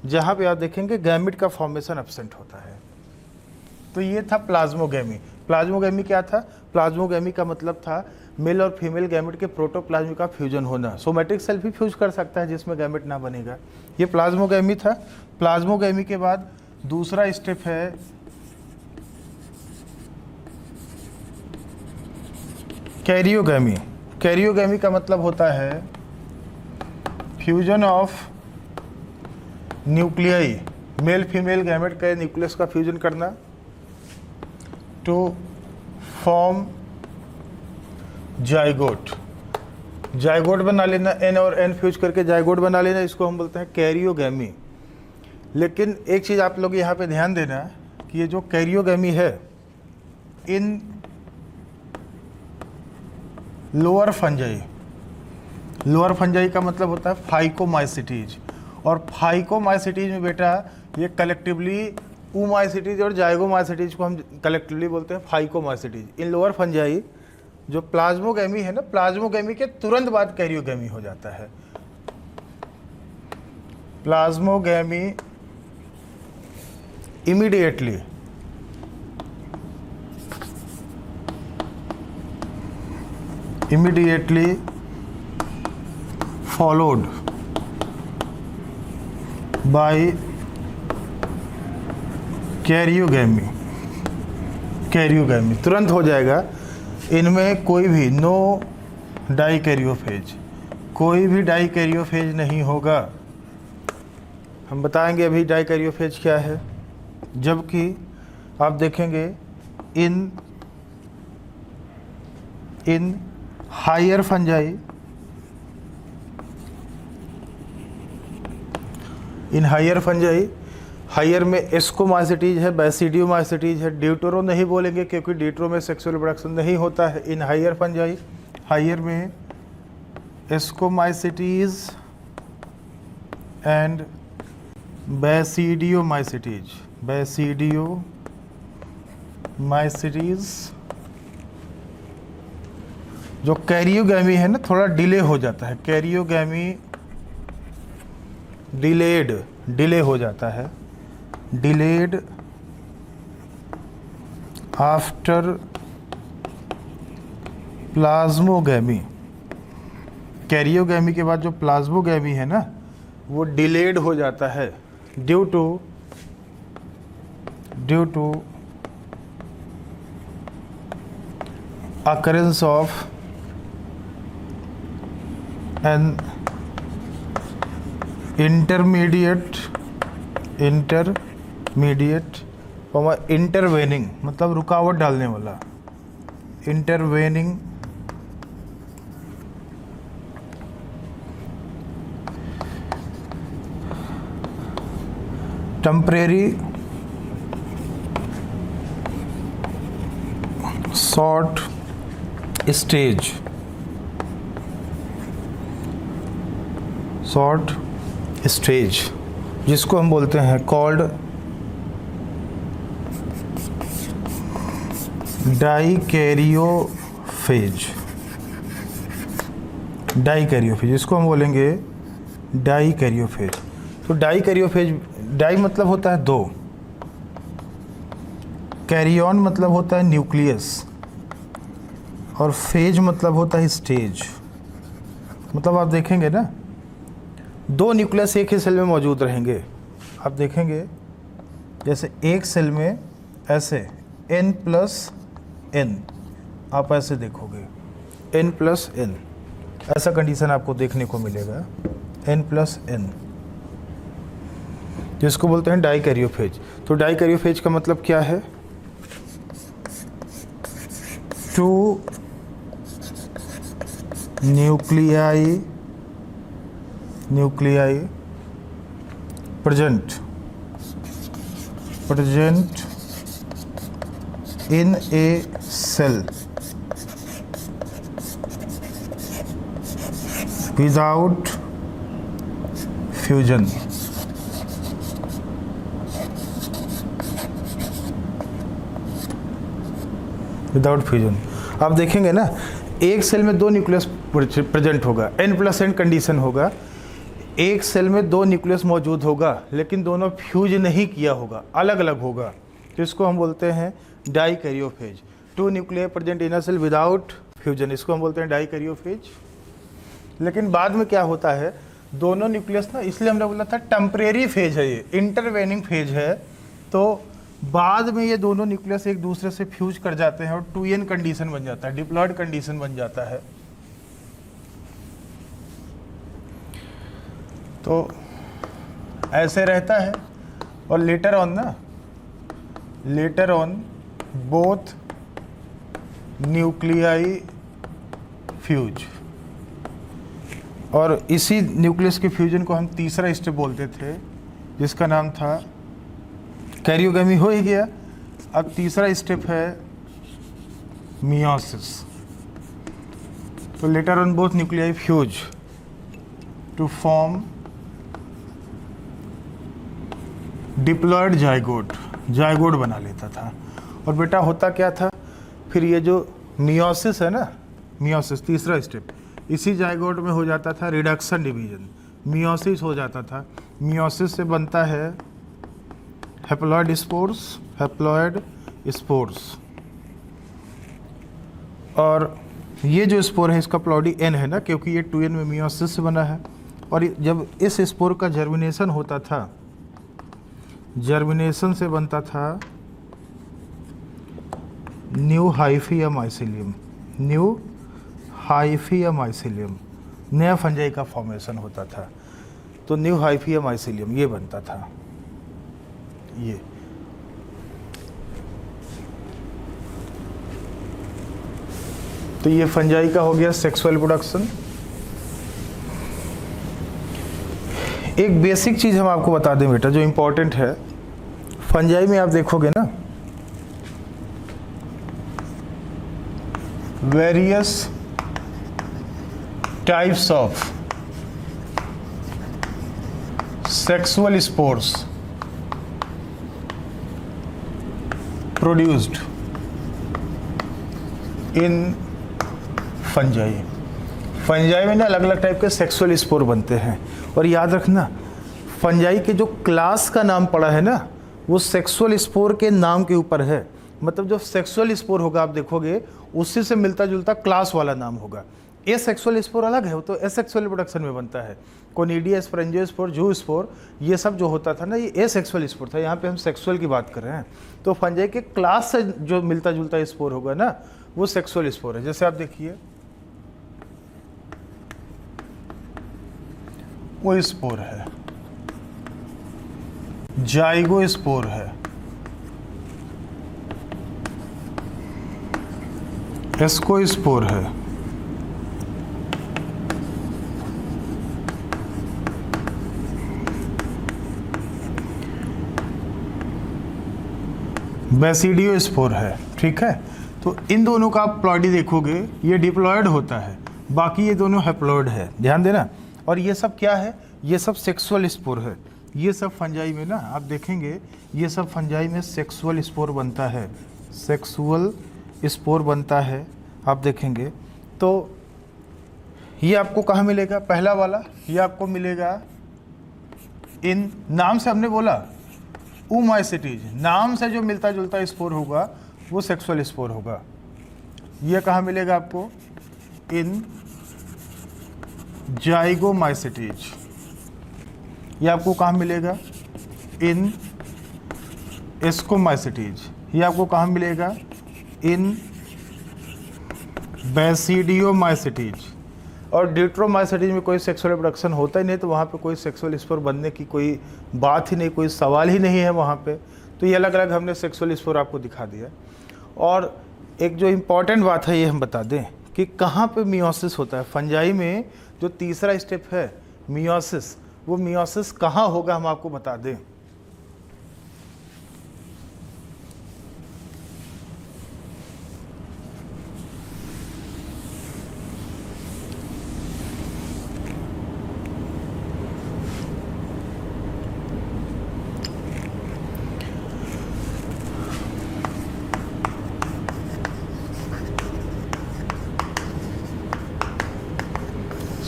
जहाँ पे आप देखेंगे गैमिट का फॉर्मेशन एब्सेंट होता है। तो ये था प्लाज्मोगेमी। प्लाज्मोगेमी क्या था? प्लाज्मोगेमी का मतलब था मेल और फीमेल गैमेट के प्रोटोप्लाज्म का फ्यूजन होना। सोमेटिक सेल भी फ्यूज कर सकता है जिसमें गैमेट ना बनेगा। ये प्लाज्मोगेमी था। प्लाज्मोगेमी के बाद दूसरा स्टेप है कैरियोगेमी। कैरियोगेमी का मतलब होता है fusion of nuclei, mail female gamete के न्यूक्लियस का फ्यूजन करना टू फॉर्म जाइगोट। जाइगोट बना लेना, एन और एन फ्यूज करके जाइगोट बना लेना, इसको हम बोलते हैं कैरियोगेमी। लेकिन एक चीज़ आप लोग यहाँ पे ध्यान देना कि ये जो कैरियोगेमी है, इन लोअर फंजाई का मतलब होता है फाइकोमाइसिटीज, और फाइकोमाइसिटीज में बेटा ये कलेक्टिवली ऊमाइसिटीज और जाइगोमाइसिटीज को हम कलेक्टिवली बोलते हैं फाइकोमाइसिटीज। इन लोअर फंजाई जो प्लाज्मोगेमी है ना, प्लाज्मोगेमी के तुरंत बाद कैरियोगेमी हो जाता है। Plasmogamy immediately followed by karyogamy तुरंत हो जाएगा। इनमें कोई भी कोई भी डाइकैरियोफेज नहीं होगा। हम बताएंगे अभी डाइकैरियोफेज क्या है। जबकि आप देखेंगे इन हायर फंजाई, हायर में एस्कोमाइसिटीज है, बैसिडियोमाइसिटीज है। ड्यूटेरो नहीं बोलेंगे क्योंकि ड्यूटेरो में सेक्सुअल रिप्रोडक्शन नहीं होता है। इन हायर फंजाई, हायर में एस्कोमाइसिटीज एंड बैसिडियोमाइसिटीज। जो कैरियोगेमी है ना, थोड़ा डिले हो जाता है। कैरियोगेमी डिले हो जाता है, डिलेड आफ्टर प्लाज्मोगेमी। कैरियोगेमी के बाद जो प्लाज्मोगेमी है ना, वो डिलेड हो जाता है due to occurrence of an intermediate intervening मतलब रुकावट डालने वाला, intervening temporary short स्टेज जिसको हम बोलते हैं कॉल्ड डाइकैरियोफेज। इसको हम बोलेंगे डाइकैरियोफेज। तो डाइकैरियोफेज, डाई मतलब होता है दो, कैरियन मतलब होता है न्यूक्लियस, और फेज मतलब होता है स्टेज। मतलब आप देखेंगे ना, दो न्यूक्लियस एक ही सेल में मौजूद रहेंगे। आप देखेंगे जैसे एक सेल में ऐसे n+n, आप ऐसे देखोगे n+n, ऐसा कंडीशन आपको देखने को मिलेगा n+n। जिसको बोलते हैं डाइकैरियोफेज। तो डाइकैरियोफेज का मतलब क्या है? Two nuclei present in a cell without fusion। आप देखेंगे ना, एक सेल में दो न्यूक्लियस प्रेजेंट होगा, n+n कंडीशन होगा। एक सेल में दो न्यूक्लियस मौजूद होगा लेकिन दोनों फ्यूज नहीं किया होगा, अलग अलग होगा, तो इसको हम बोलते हैं dikaryophase. Two nuclear present in a cell without fusion, इसको हम बोलते हैं डाइकैरियोफेज। लेकिन बाद में क्या होता है, दोनों न्यूक्लियस ना, इसलिए हमने बोला था टेम्परेरी फेज है, ये इंटरवेनिंग फेज है। तो बाद में ये दोनों न्यूक्लियस एक दूसरे से फ्यूज कर जाते हैं और 2n कंडीशन बन जाता है, डिप्लॉयड कंडीशन बन जाता है। तो ऐसे रहता है। और letter on both nuclei fuse, और इसी न्यूक्लियस के फ्यूजन को हम तीसरा स्टेप बोलते थे, जिसका नाम था कैरियोगेमी। हो ही गया। अब तीसरा स्टेप है मियोसिस। तो later on both nuclei fuse to form diploid zygote बना लेता था। और बेटा होता क्या था, फिर ये जो मियोसिस है ना, मियोसिस तीसरा स्टेप, इसी जाइगोट में हो जाता था रिडक्शन डिवीजन, मियोसिस हो जाता था। मियोसिस से बनता है हैप्लॉयड स्पोर्स। और ये जो स्पोर है इसका प्लॉडी n है ना, क्योंकि ये 2n में मियोसिस से बना है। और जब इस स्पोर का जर्मिनेशन होता था, जर्मिनेशन से बनता था न्यू हाइफी माइसिलियम, नया फंजाई का फॉर्मेशन होता था। तो न्यू हाइफी माइसिलियम ये बनता था। ये तो ये फंजाई का हो गया सेक्सुअल प्रोडक्शन। एक बेसिक चीज हम आपको बता दें बेटा, जो इंपॉर्टेंट है, फंजाई में आप देखोगे ना, various types of sexual spores produced in fungi. Fungi में ना अलग अलग टाइप के सेक्सुअल स्पोर बनते हैं। और याद रखना, फंजाई के जो क्लास का नाम पड़ा है ना, वो सेक्सुअल स्पोर के नाम के ऊपर है। मतलब जो सेक्सुअल स्पोर होगा आप देखोगे, उसी से मिलता जुलता क्लास वाला नाम होगा। ए सेक्सुअल स्पोर अलग है, वो तो एसेक्सुअल प्रोडक्शन में बनता है। कोनिडिया स्पोरेंजियोस्पोर, जू स्पोर, ये सब जो होता था ना, ये एसेक्सुअल स्पोर था। यहाँ पे हम सेक्सुअल की बात कर रहे हैं। तो फंजाई के क्लास से जो मिलता जुलता स्पोर होगा ना, वो सेक्सुअल स्पोर है। जैसे आप देखिए, वो स्पोर है, जाइगो स्पोर है, एस्को स्पोर है, बेसिडियो स्पोर है। ठीक है। तो इन दोनों का आप प्लॉडी देखोगे, ये डिप्लॉयड होता है, बाकी ये दोनों हैप्लॉयड है। ध्यान देना। और ये सब क्या है, ये सब सेक्सुअल स्पोर है। ये सब फंजाई में ना आप देखेंगे, ये सब फंजाई में सेक्सुअल स्पोर बनता है, सेक्सुअल स्पोर बनता है, आप देखेंगे। तो ये आपको कहाँ मिलेगा, पहला वाला ये आपको मिलेगा इन, नाम से हमने बोला ओमाइसिटीज, नाम से जो मिलता जुलता स्पोर होगा वो सेक्सुअल स्पोर होगा। ये कहाँ मिलेगा आपको, इन जाइगोमाइसिटीज। ये आपको कहाँ मिलेगा, इन एस्कोमाइसिटीज। ये आपको कहाँ मिलेगा, इन बेसिडियोमाइसिटीज। और ड्यूट्रोमाइसिटीज में कोई सेक्सुअल रिप्रोडक्शन होता ही नहीं, तो वहाँ पे कोई सेक्सुअल स्पोर बनने की कोई बात ही नहीं, कोई सवाल ही नहीं है वहाँ पे। तो ये अलग अलग हमने सेक्सुअल स्पोर आपको दिखा दिया। और एक जो इम्पॉर्टेंट बात है ये हम बता दें कि कहाँ पे मियोसिस होता है। फंजाई में जो तीसरा स्टेप है मियोसिस, वो मियोसिस कहाँ होगा हम आपको बता दें।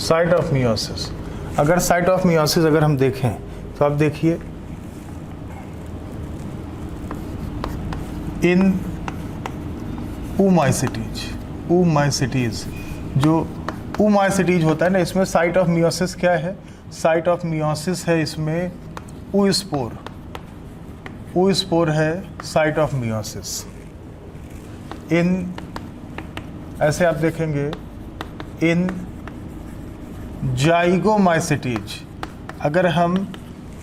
साइट ऑफ मियोसिस, अगर साइट ऑफ मियोसिस अगर हम देखें तो आप देखिए इन oomaइसिटीज, जो oomaइसिटीज होता है ना, इसमें साइट ऑफ मियोसिस क्या है, साइट ऑफ मियोसिस है इसमें oospore है साइट ऑफ मियोसिस। इन ऐसे आप देखेंगे इन जाइगोमाइसिटीज, अगर हम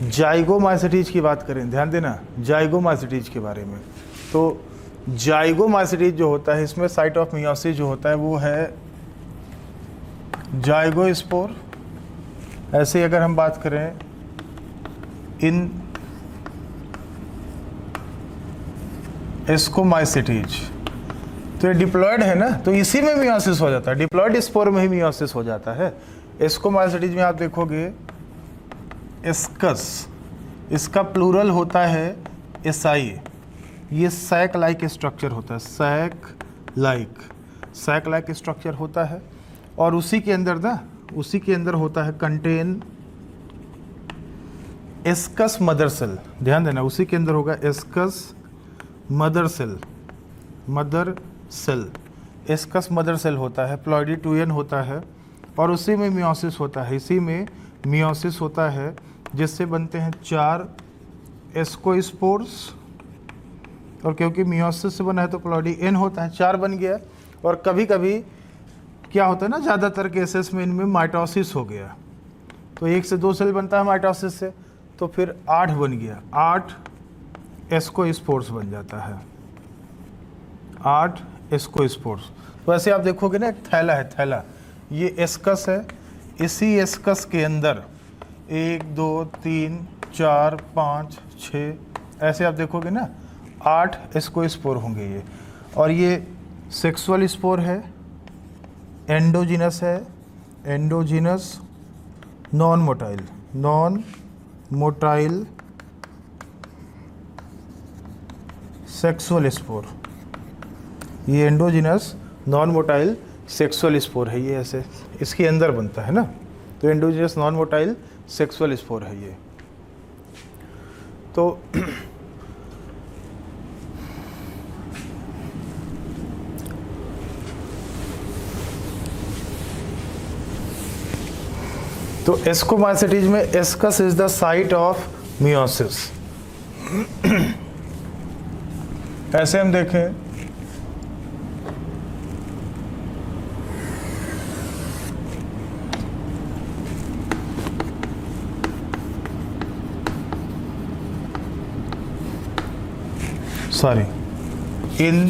जाइगोमाइसिटीज की बात करें, ध्यान देना जाइगोमाइसिटीज के बारे में, तो जाइगोमाइसिटीज जो होता है इसमें साइट ऑफ मियोसिस जो होता है वो है जाइगोस्पोर। ऐसे अगर हम बात करें इन एस्कोमाइसिटीज, तो ये डिप्लॉयड है ना, तो इसी में मियोसिस हो जाता है, डिप्लॉयड स्पोर में ही मियोसिस हो जाता है। एस्कोमाइसिटीज में आप देखोगे एस्कस, इसका प्लूरल होता है एसाई, ये सैक लाइक स्ट्रक्चर होता है, सैक लाइक स्ट्रक्चर होता है। और उसी के अंदर होता है कंटेन एस्कस मदर सेल, ध्यान देना उसी के अंदर होगा ascus mother cell, ascus mother cell होता है, प्लॉइडी 2n होता है, और उसी में मियोसिस होता है, इसी में मियोसिस होता है, जिससे बनते हैं 4 एस्कोस्पोर्स। और क्योंकि मियोसिस से बना है तो प्लॉइडी n होता है, 4 बन गया। और कभी कभी क्या होता है ना, ज़्यादातर केसेस में इनमें माइटोसिस हो गया, तो 1 से 2 सेल बनता है माइटोसिस से, तो फिर 8 बन गया, 8 एस्कोस्पोर्स बन जाता है, 8 एस्कोस्पोर्स। तो ऐसे आप देखोगे ना, एक थैला है, थैला, ये एस्कस है, इसी एस्कस के अंदर 1 2 3 4 5 6 ऐसे आप देखोगे ना 8 एस्कोस्पोर होंगे ये। और ये सेक्सुअल स्पोर है, एंडोजिनस है, endogenous non motile sexual spore, ये endogenous non motile sexual spore है, ये ऐसे इसके अंदर बनता है ना, तो endogenous non motile sexual spore है ये। तो एस्कोमाइसिटीज में ascus is the site of meiosis. ऐसे हम देखें इन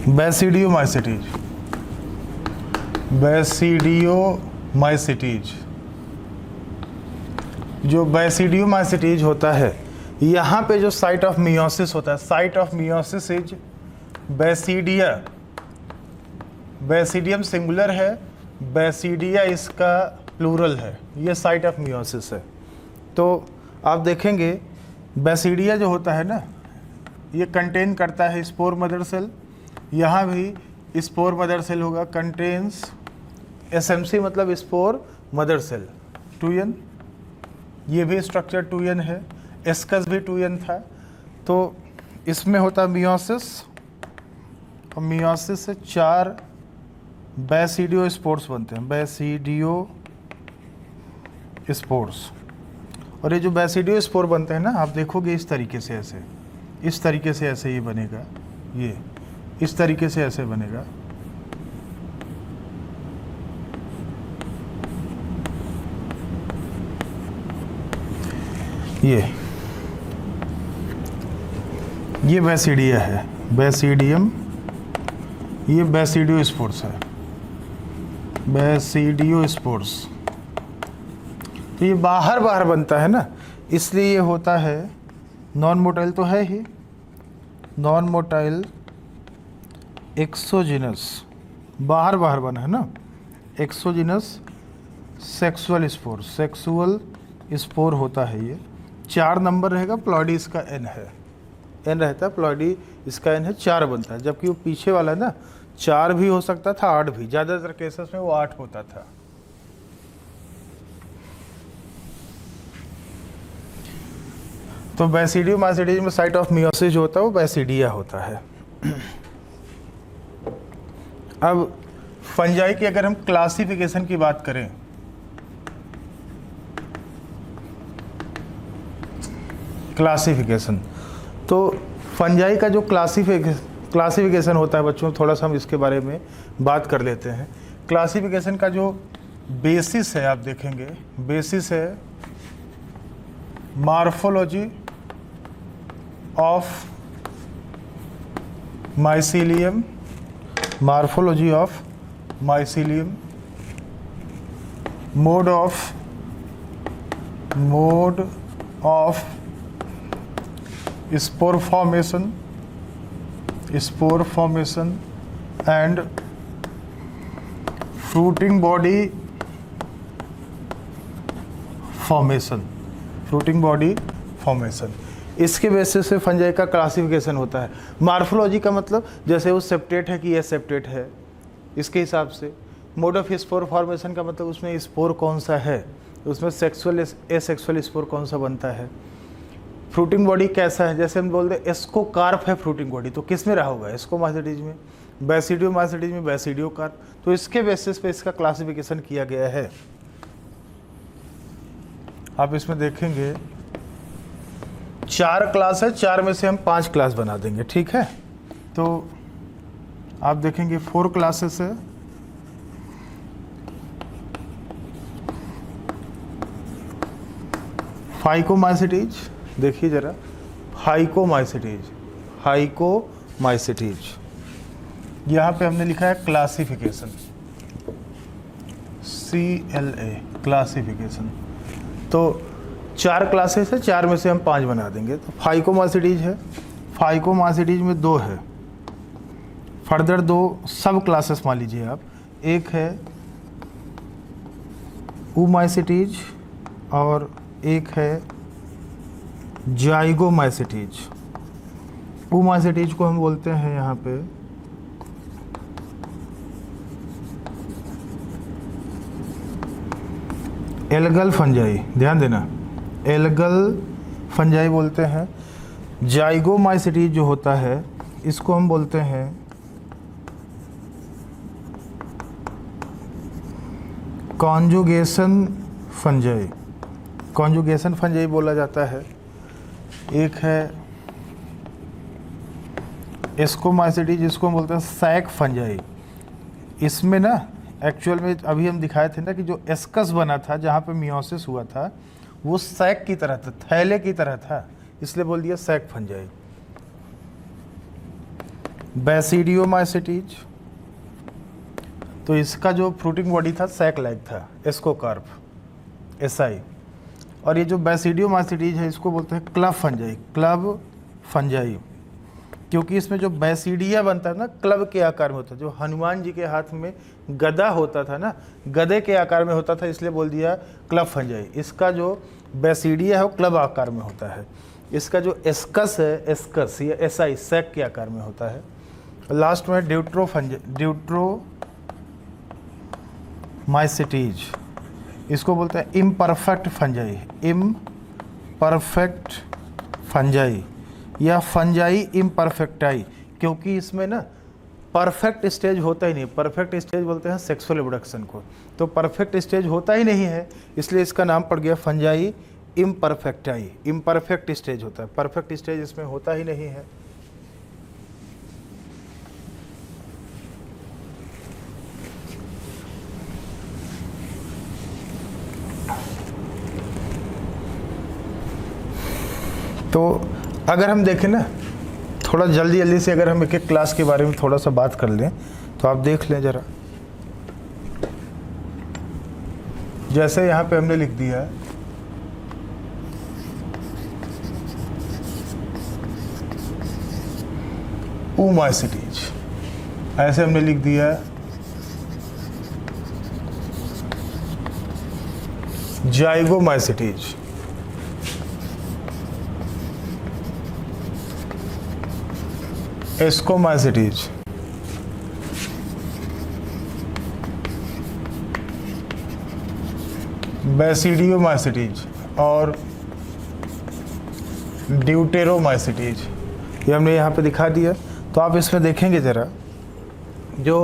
बैसिडियोमाइसिटीज, जो बैसिडियोमाइसिटीज होता है, यहाँ पे जो साइट ऑफ मियोसिस होता है, site of meiosis is basidia, basidium singular है, बैसिडिया इसका प्लूरल है, ये साइट ऑफ मियोसिस है। तो आप देखेंगे बैसिडिया जो होता है ना, ये कंटेन करता है स्पोर मदर सेल, यहाँ भी स्पोर मदर सेल होगा, कंटेन्स SMC मतलब स्पोर मदर सेल, 2n, ये भी स्ट्रक्चर 2n है, एस्कस भी 2n था। तो इसमें होता है मियोसिस, और मियोसिस से 4 बैसिडियो स्पोर्स बनते हैं, बैसिडियो स्पोर्स। और ये जो बैसिडियो स्पोर बनते हैं ना, आप देखोगे इस तरीके से, ऐसे इस तरीके से ऐसे ये बनेगा, ये इस तरीके से ऐसे बनेगा, ये बैसिडिया है, बैसिडियम, ये बैसिडियोस्पोर्स है, बैसिडियोस्पोर्स। तो ये बाहर बाहर बनता है ना, इसलिए ये होता है नॉन मोटाइल तो है ही, नॉन मोटाइल एक्सोजिनस, बाहर बाहर बना है ना, exogenous sexual spore, sexual spore होता है ये। 4 नंबर रहेगा, प्लॉइडी इसका एन है, एन रहता है, प्लॉइडी इसका एन है, 4 बनता है। जबकि वो पीछे वाला ना 4 भी हो सकता था, 8 भी, ज़्यादातर केसेस में वो 8 होता था। तो बैसिडियोमाइसीडीज में साइट ऑफ मियोसिस जो होता है वो बैसिडिया होता है। अब फंजाई की अगर हम क्लासिफिकेशन की बात करें, क्लासिफिकेशन, तो फंजाई का जो क्लासिफिकेशन होता है बच्चों, थोड़ा सा हम इसके बारे में बात कर लेते हैं। क्लासिफिकेशन का जो बेसिस है, आप देखेंगे बेसिस है morphology of mycelium, morphology of mycelium, mode of spore formation and fruiting body formation, इसके बेसिस से फंजाई का क्लासिफिकेशन होता है। मार्फोलॉजी का मतलब जैसे वो सेप्टेट है कि ये सेप्टेट है, इसके हिसाब से। मोड ऑफ स्पोर फॉर्मेशन का मतलब उसमें स्पोर कौन सा है, उसमें सेक्सुअल एसेक्सुअल स्पोर कौन सा बनता है। फ्रूटिंग बॉडी कैसा है, जैसे हम बोलते हैं एस्कोकार्प है फ्रूटिंग बॉडी, तो किस में रहा होगा, एस्कोमाइसीडीज में, बैसिडियोमाइसीडीज में बैसिडियोकार्प। तो इसके बेसिस पे इसका क्लासिफिकेशन किया गया है। आप इसमें देखेंगे 4 क्लास है, 4 में से हम 5 क्लास बना देंगे, ठीक है। तो आप देखेंगे 4 क्लासेस है। फाइकोमाइसीडीज, देखिए जरा, हाइकोमाइसीडीज, यहाँ पे हमने लिखा है क्लासिफिकेशन, CLA, क्लासिफिकेशन। तो 4 क्लासेस है, 4 में से हम 5 बना देंगे। तो फाइकोमाइसीडीज है, फाइकोमाइसीडीज में 2 है, फर्दर 2 सब क्लासेस मान लीजिए आप। एक है ऊमाइसीडीज और एक है जाइगोमाइसीडीज। ऊमाइसीडीज को हम बोलते हैं यहाँ पे एल्गल फंजाई, ध्यान देना, एल्गल फंजाई बोलते हैं। जाइगोमाइसीडीज जो होता है इसको हम बोलते हैं कॉन्जुगेशन फंजाई, कॉन्जुगेशन फंजाई बोला जाता है। एक है एस्कोमाइसीडीज, जिसको हम बोलते हैं सैक फंजाई। इसमें ना एक्चुअल में अभी हम दिखाए थे ना कि जो एस्कस बना था, जहाँ पे मियोसिस हुआ था, वो सैक की तरह था, थैले की तरह था, इसलिए बोल दिया सैक फंजाई। बैसिडियोमाइसीडीज, तो इसका जो फ्रूटिंग बॉडी था सैक लाइक था, एस्कोकार्प, SI। और ये जो बैसिडियोमाइसीडीज है इसको बोलते हैं क्लब फंजाई, क्लब फंजाई, क्योंकि इसमें जो बैसिडिया बनता है ना क्लब के आकार में होता है। जो हनुमान जी के हाथ में गदा होता था ना, गदे के आकार में होता था, इसलिए बोल दिया क्लब फंजाई। इसका जो बैसिडिया है वो क्लब आकार में होता है। इसका जो एस्कस है, एस्कस या SI, सैक के आकार में होता है। लास्ट में ड्यूट्रोमाइसीडीज, इसको बोलते हैं इम्परफेक्ट फंजाई, इम्परफेक्ट फंजाई या फंजाई इम्परफेक्टाई, क्योंकि इसमें ना परफेक्ट स्टेज होता ही नहीं। परफेक्ट स्टेज बोलते हैं सेक्सुअल रिप्रोडक्शन को, तो परफेक्ट स्टेज होता ही नहीं है, इसलिए इसका नाम पड़ गया फंजाई इम्परफेक्टाई। इम्परफेक्ट स्टेज होता है, परफेक्ट स्टेज इसमें होता ही नहीं है। तो अगर हम देखें ना, थोड़ा जल्दी जल्दी से अगर हम एक एक क्लास के बारे में थोड़ा सा बात कर लें, तो आप देख लें ज़रा। जैसे यहाँ पे हमने लिख दिया है oomacetes, ऐसे हमने लिख दिया है zygomacetes, ascomacetes, बेसिडियोमाइसिटीज और ड्यूटेरोमाइसिटीज, ये हमने यहाँ पे दिखा दिया। तो आप इसमें देखेंगे ज़रा, जो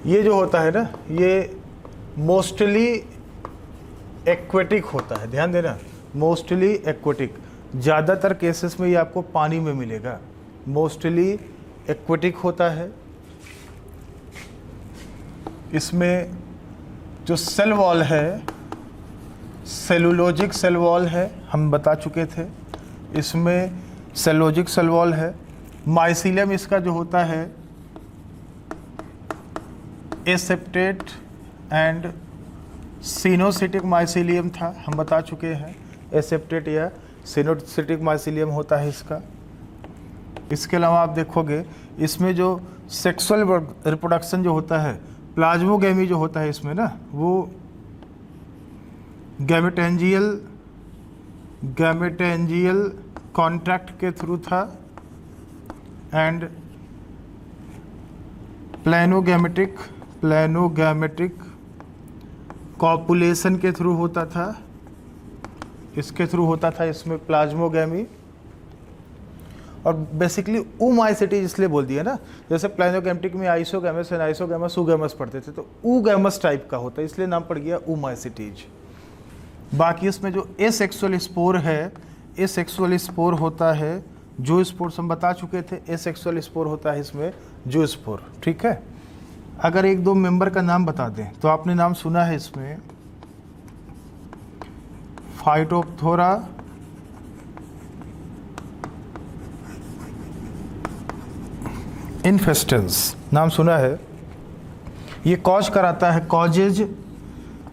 ये जो होता है ना, ये मोस्टली एक्वेटिक होता है, ध्यान देना, मोस्टली एक्वेटिक। ज़्यादातर केसेस में ये आपको पानी में मिलेगा, मोस्टली एक्वेटिक होता है। इसमें जो सेल वॉल है, सेलुलोजिक सेल वॉल है, हम बता चुके थे। इसमें सेलुलोजिक सेल वॉल है। माइसीलियम इसका जो होता है एसेप्टेट एंड सिनोसिटिक माइसीलियम था, हम बता चुके हैं। एसेप्टेट या सिनोसिटिक माइसीलियम होता है इसका। इसके अलावा आप देखोगे इसमें जो सेक्सुअल रिप्रोडक्शन जो होता है, प्लाज्मोगेमी जो होता है इसमें ना, वो गैमेटेंजियल कॉन्ट्रैक्ट के थ्रू था एंड प्लेनोगैमेटिक कॉपुलेशन के थ्रू होता था। इसके थ्रू होता था इसमें प्लाज्मोगेमी। और बेसिकली oomacetes इसलिए बोल दिया ना, जैसे प्लेनोगैमेटिक में आइसोगैमस एंड आइसोगैमस ऊगैमस पढ़ते थे, तो ऊगैमस टाइप का होता है, इसलिए नाम पड़ गया oomacetes। बाकी इसमें जो एसेक्सुअल स्पोर है, एसेक्सुअल स्पोर होता है जो स्पोर हम बता चुके थे। एसेक्सुअल स्पोर होता है इसमें जो स्पोर, ठीक है। अगर एक दो मेंबर का नाम बता दें, तो आपने नाम सुना है इसमें फाइटोप्थोरा, इन्फेस्टेंस, नाम सुना है। ये कॉज कराता है, causes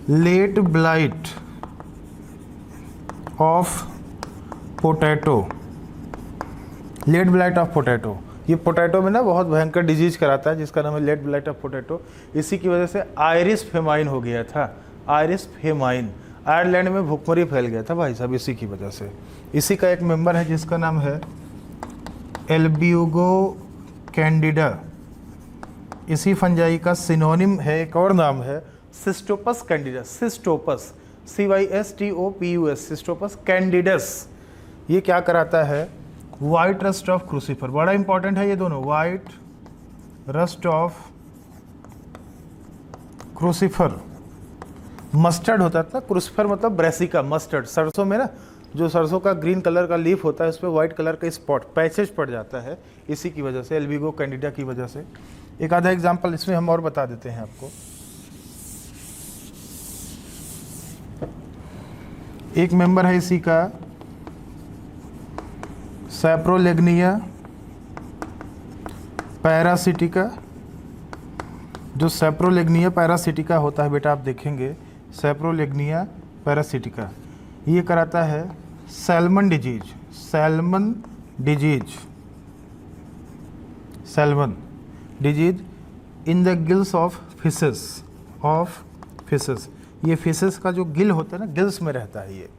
late blight of potato, late blight of potato. ये पोटैटो में ना बहुत भयंकर डिजीज कराता है, जिसका नाम है लेट ब्लाइट ऑफ पोटैटो। इसी की वजह से आयरिश फेमाइन हो गया था, आयरिश फेमाइन। आयरलैंड में भुखमरी फैल गया था भाई साहब इसी की वजह से। इसी का एक मेंबर है जिसका नाम है एल्ब्यूगो कैंडिडा। इसी फंजाई का सिनोनिम है, एक और नाम है Cystopus Candida, Cystopus CYSTOPUS, Cystopus कैंडिडस। ये क्या कराता है, वाइट रस्ट ऑफ क्रूसीफर, बड़ा इंपॉर्टेंट है ये दोनों, white rust of crucifer. Mustard होता था, क्रूसीफर मतलब ब्रेसिका, मस्टर्ड, सरसों में ना जो सरसों का ग्रीन कलर का लीफ होता है, उस पर वाइट कलर का स्पॉट पैचेज पड़ जाता है, इसी की वजह से, एल्बिगो कैंडिडा की वजह से। एक आधा एग्जाम्पल इसमें हम और बता देते हैं आपको। एक मेंबर है इसी का सैप्रोलेग्निया पैरासिटिका। जो सैप्रोलेग्निया पैरासिटिका होता है बेटा, आप देखेंगे सैप्रोलेग्निया पैरासिटिका, ये कराता है salmon disease, salmon disease, salmon disease in the gills of fishes, of fishes. ये फिशेस का जो गिल होता है ना, गिल्स में रहता है ये।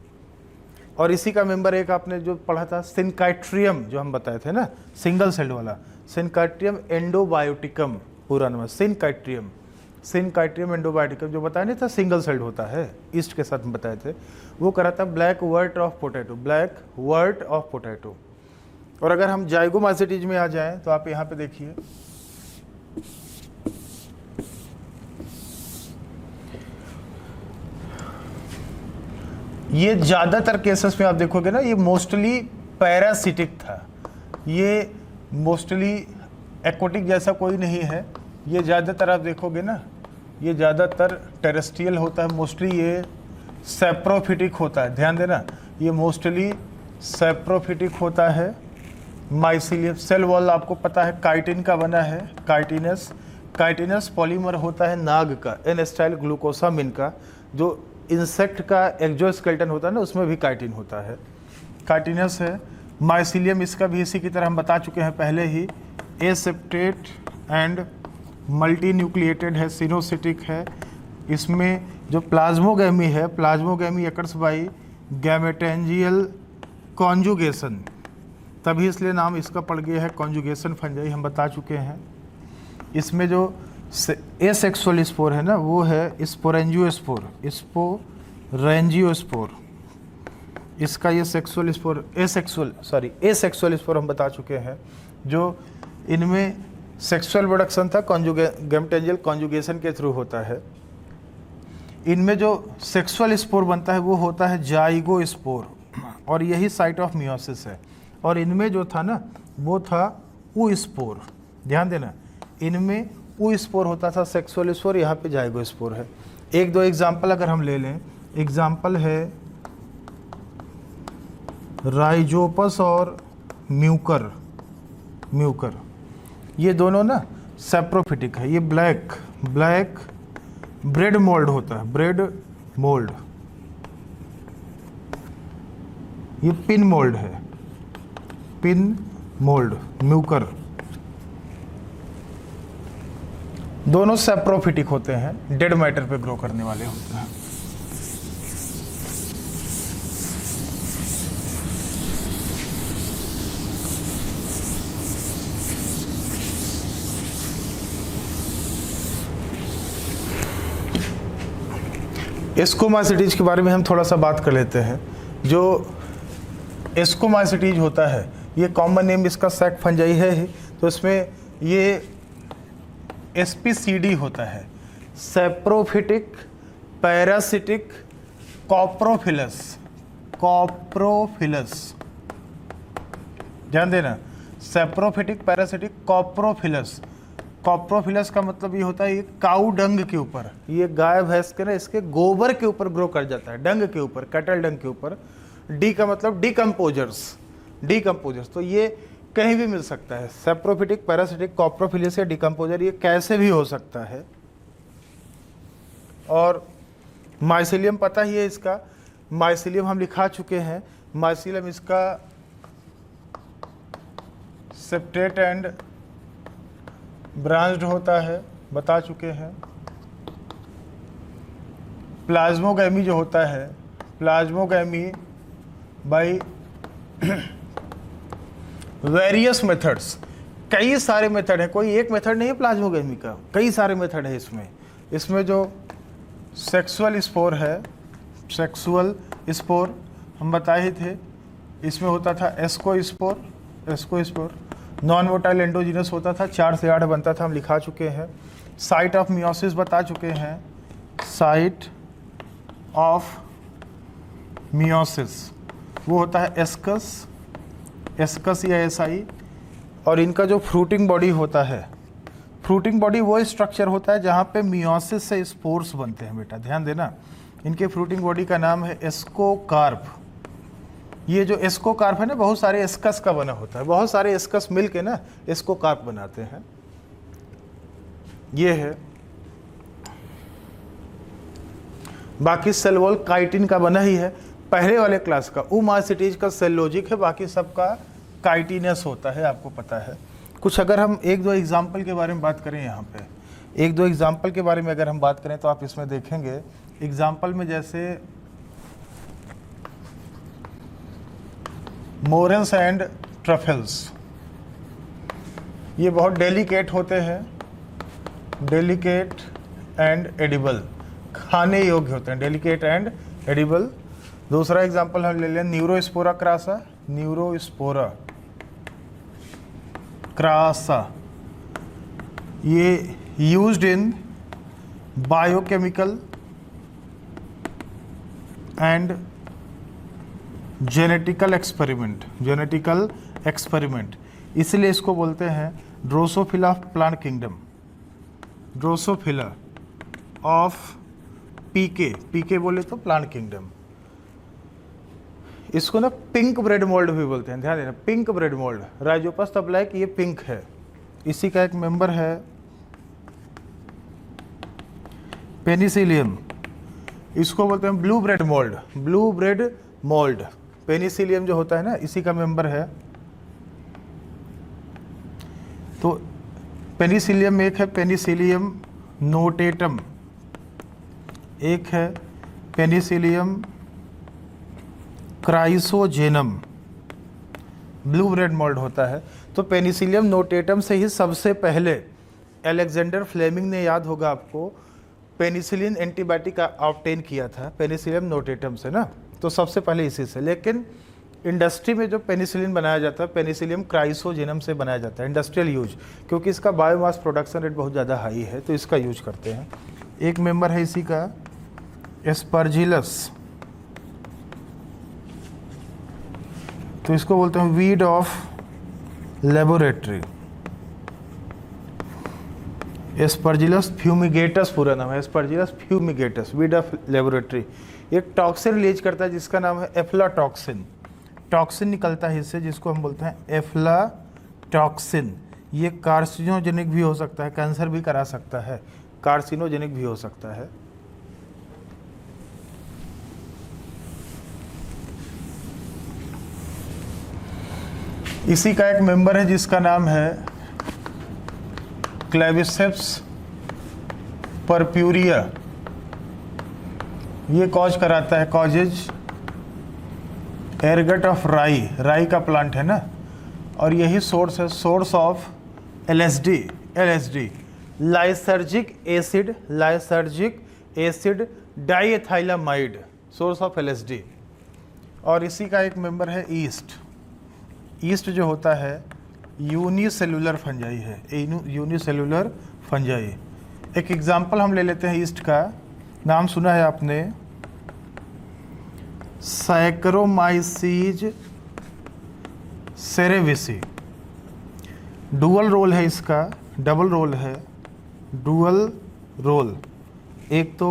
और इसी का मेंबर एक आपने जो पढ़ा था सिनकाइट्रियम, जो हम बताए थे ना, सिंगल सेल्ड वाला, सिनकाइट्रियम एंडोबायोटिकम, पूरा नाम है सिनकाइट्रियम, सिनकाइट्रियम एंडोबायोटिकम, जो बताया नहीं था सिंगल सेल्ड होता है, ईस्ट के साथ में बताए थे। वो कराता black wart of potato, black wart of potato. और अगर हम जाइगोमाइसेटीज में आ जाएं, तो आप यहाँ पे देखिए, ये ज़्यादातर केसेस में आप देखोगे ना, ये मोस्टली पैरासिटिक था, ये मोस्टली एक्वाटिक जैसा कोई नहीं है। ये ज़्यादातर आप देखोगे ना, ये ज़्यादातर टेरेस्ट्रियल होता है, मोस्टली ये सैप्रोफिटिक होता है, ध्यान देना, ये मोस्टली सैप्रोफिटिक होता है। माइसीलियम सेल वॉल आपको पता है काइटिन का बना है, काइटिनस। काइटिनस पॉलीमर होता है नाग का, एन स्टाइल ग्लूकोसामिन का। जो इंसेक्ट का एक्जोस्केलेटन होता है ना, उसमें भी काइटिन होता है, काइटिनस है। माइसीलियम इसका भी इसी की तरह हम बता चुके हैं पहले ही, एसेप्टेट एंड मल्टी न्यूक्लिएटेड है, सिनोसिटिक है। इसमें जो प्लाज्मोगैमी है, प्लाज्मोगैमी अकर्स बाई गैमेटेंजियल कॉन्जुगेशन, तभी इसलिए नाम इसका पड़ गया है कॉन्जुगेशन फंजाई, हम बता चुके हैं। इसमें जो एसेक्सुअल स्पोर है ना, वो है स्पोरेंजियोस्पोर, स्पोरेंजियोस्पोर। इसका ये सेक्सुअल स्पोर, एसेक्सुअल स्पोर हम बता चुके हैं। जो इनमें सेक्सुअल प्रोडक्शन था गैमेटेंजियल कॉन्जुगेशन के थ्रू होता है। इनमें जो सेक्सुअल स्पोर बनता है वो होता है जाइगोस्पोर, और यही साइट ऑफ मियोसिस है। और इनमें जो था ना, वो था ऊ-स्पोर, ध्यान देना, इनमें ऊ-स्पोर होता था सेक्सुअल स्पोर, यहाँ पे जाइगोस्पोर है। एक दो एग्जाम्पल अगर हम ले लें, एग्जाम्पल है राइजोपस और म्यूकर, ये दोनों ना सैप्रोफिटिक है। ये ब्लैक ब्रेड मोल्ड होता है, ब्रेड मोल्ड। ये पिन मोल्ड है, पिन मोल्ड, म्यूकर। दोनों सैप्रोफिटिक होते हैं, डेड मैटर पे ग्रो करने वाले होते हैं। एस्कोमाइसिटीज के बारे में हम थोड़ा सा बात कर लेते हैं। जो एस्कोमाइसिटीज होता है, ये कॉमन नेम इसका सैक फंजाई है ही, तो इसमें ये एसपीसीडी होता है, सैप्रोफिटिक पैरासिटिक कॉप्रोफिलस, ध्यान देना, सैप्रोफिटिक पैरासिटिक कॉप्रोफिलस। कॉप्रोफिलस का मतलब ये होता है, ये काऊ डंग के ऊपर, ये गाय भैंस के ना इसके गोबर के ऊपर ग्रो कर जाता है, डंग के ऊपर, कैटल डंग के ऊपर। डी का मतलब डिकम्पोजर्स, तो ये कहीं भी मिल सकता है। सैप्रोफिटिक पैरासिटिक कॉप्रोफिलस या डिकम्पोजर, ये कैसे भी हो सकता है। और माइसीलियम पता ही है इसका, माइसीलियम हम लिखा चुके हैं। माइसीलियम इसका सेप्टेट एंड ब्रांच्ड होता है, बता चुके हैं। प्लाज्मोगैमी जो होता है, प्लाज्मोगैमी बाई वेरियस मेथड्स, कई सारे मेथड हैं, कोई एक मेथड नहीं है प्लाज्मोगैमी का, कई सारे मेथड है इसमें जो सेक्सुअल स्पोर है, सेक्सुअल स्पोर हम बताए थे, इसमें होता था एस्कोस्पोर। नॉन मोटाइल एंडोजिनस होता था, 4 से 8 बनता था, हम लिखा चुके हैं। साइट ऑफ मियोसिस बता चुके हैं, साइट ऑफ मियोसिस वो होता है एस्कस या एसआई। और इनका जो फ्रूटिंग बॉडी होता है, फ्रूटिंग बॉडी वो स्ट्रक्चर होता है जहाँ पे मियोसिस से स्पोर्स बनते हैं, बेटा ध्यान देना। इनके फ्रूटिंग बॉडी का नाम है एस्कोकार्प। ये जो एस्कोकार्प है ना, बहुत सारे एस्कस का बना होता है, बहुत सारे एस्कस मिल के ना एस्कोकार्प बनाते हैं। ये है, बाकी सेल वॉल काइटिन का बना ही है। पहले वाले क्लास का ऊमाइसिटीज का सेल लॉजिक है, बाकी सबका काइटिनस होता है, आपको पता है। कुछ अगर हम एक दो एग्जाम्पल के बारे में बात करें, यहाँ पे एक दो एग्जाम्पल के बारे में अगर हम बात करें तो आप इसमें देखेंगे एग्जाम्पल में जैसे मोरेंस एंड ट्रफल्स, ये बहुत डेलिकेट होते हैं, डेलिकेट एंड एडिबल, खाने योग्य होते हैं, डेलिकेट एंड एडिबल। दूसरा एग्जाम्पल हम ले लें न्यूरोस्पोरा क्रासा, न्यूरोस्पोरा क्रासा, ये used in biochemical and genetical experiment, इसलिए इसको बोलते हैं Drosophila of plant kingdom, Drosophila of PK बोले तो प्लांट किंगडम। इसको ना पिंक ब्रेड मोल्ड भी बोलते हैं, ध्यान देना, पिंक ब्रेड मोल्ड। राइजोपस तबलाइक ये पिंक है। इसी का एक मेंबर है पेनिसिलियम, इसको बोलते हैं blue bread mould. Blue bread mould, Penicillium जो होता है ना, इसी का मेंबर है। तो पेनिसिलियम एक है पेनिसिलियम नोटेटम, एक है Penicillium chrysogenum, blue bread mould होता है। तो पेनिसिलियम नोटेटम से ही सबसे पहले अलेक्जेंडर फ्लेमिंग ने, याद होगा आपको, पेनिसिलिन एंटीबायोटिक ऑब्टेन किया था पेनिसिलियम नोटेटम से ना, तो सबसे पहले इसी से। लेकिन इंडस्ट्री में जो पेनिसिलिन बनाया जाता है पेनिसिलियम क्राइसोजेनम से बनाया जाता है, इंडस्ट्रियल यूज, क्योंकि इसका बायोमास प्रोडक्शन रेट बहुत ज़्यादा हाई है, तो इसका यूज करते हैं। एक मेंबर है इसी का एस्परजिलस, तो इसको बोलते हैं weed of laboratory. Aspergillus fumigatus पूरा नाम है, Aspergillus fumigatus, weed of laboratory. एक टॉक्सिन रिलीज करता है जिसका नाम है एफ्लाटॉक्सिन। टॉक्सिन निकलता है इससे जिसको हम बोलते हैं एफ्लाटॉक्सिन। ये कार्सिनोजेनिक भी हो सकता है, कैंसर भी करा सकता है, कार्सिनोजेनिक भी हो सकता है। इसी का एक मेंबर है जिसका नाम है क्लेविसेप्स परप्यूरिया। ये कॉज कराता है, कॉजेज एरगट ऑफ राई, राई का प्लांट है ना, और यही सोर्स है, source of LSD. LSD lysergic acid, lysergic acid diethylamide, source of LSD. और इसी का एक मेंबर है ईस्ट। ईस्ट जो होता है यूनिसेलुलर फंजाई है, यूनिसेलुलर फंजाई। एक एग्जांपल हम ले लेते हैं ईस्ट का, नाम सुना है आपने, सैकरोमाइसीज सेरेविसी। डुअल रोल है इसका, डबल रोल है, डुअल रोल। एक तो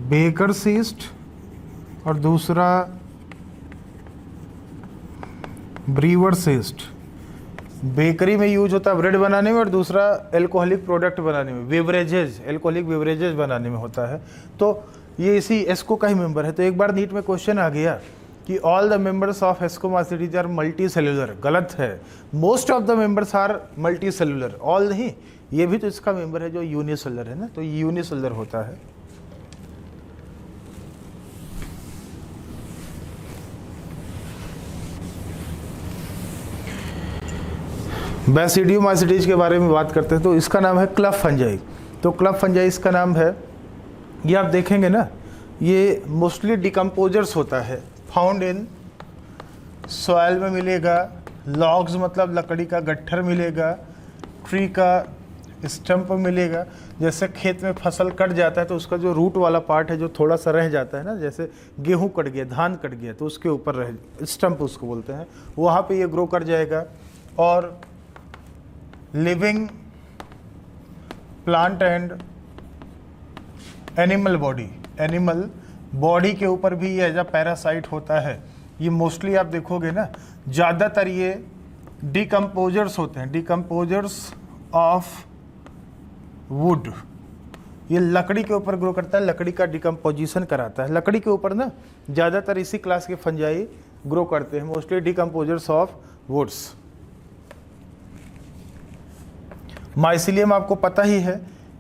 बेकर्स ईस्ट और दूसरा ब्रीवर्स ईस्ट। बेकरी में यूज होता है ब्रेड बनाने में, और दूसरा एल्कोहलिक प्रोडक्ट बनाने में, बेवरेजेज, एल्कोहलिक बेवरेजेज बनाने में होता है। तो ये इसी एस्को का ही मेंबर है। तो एक बार नीट में क्वेश्चन आ गया कि all the members of ascomycetes are multi cellular, गलत है। Most of the members are multi cellular, all नहीं, ये भी तो इसका मेंबर है जो यूनिसेलुलर है ना, तो ये यूनिसेलुलर होता है। बैसिडियोमाइसीटीज के बारे में बात करते हैं, तो इसका नाम है क्लब फंजाई। तो क्लब फंजाई इसका नाम है, ये आप देखेंगे ना, ये मोस्टली डिकम्पोजर्स होता है, फाउंड इन सॉइल में मिलेगा, लॉग्स मतलब लकड़ी का गट्ठर मिलेगा, ट्री का स्टम्प मिलेगा। जैसे खेत में फसल कट जाता है तो उसका जो रूट वाला पार्ट है जो थोड़ा सा रह जाता है ना, जैसे गेहूं कट गया, धान कट गया, तो उसके ऊपर रह, स्टम्प उसको बोलते हैं, वहाँ पे ये ग्रो कर जाएगा। और living plant and animal body, animal body के ऊपर भी ये एज अ पैरासाइट होता है। ये मोस्टली आप देखोगे ना, ज़्यादातर ये डिकम्पोजर्स होते हैं, डिकम्पोजर्स ऑफ वुड। ये लकड़ी के ऊपर ग्रो करता है, लकड़ी का डिकम्पोजिशन कराता है। लकड़ी के ऊपर ना ज़्यादातर इसी क्लास के फंजाई ग्रो करते हैं, mostly decomposers of woods. Mycelium आपको पता ही है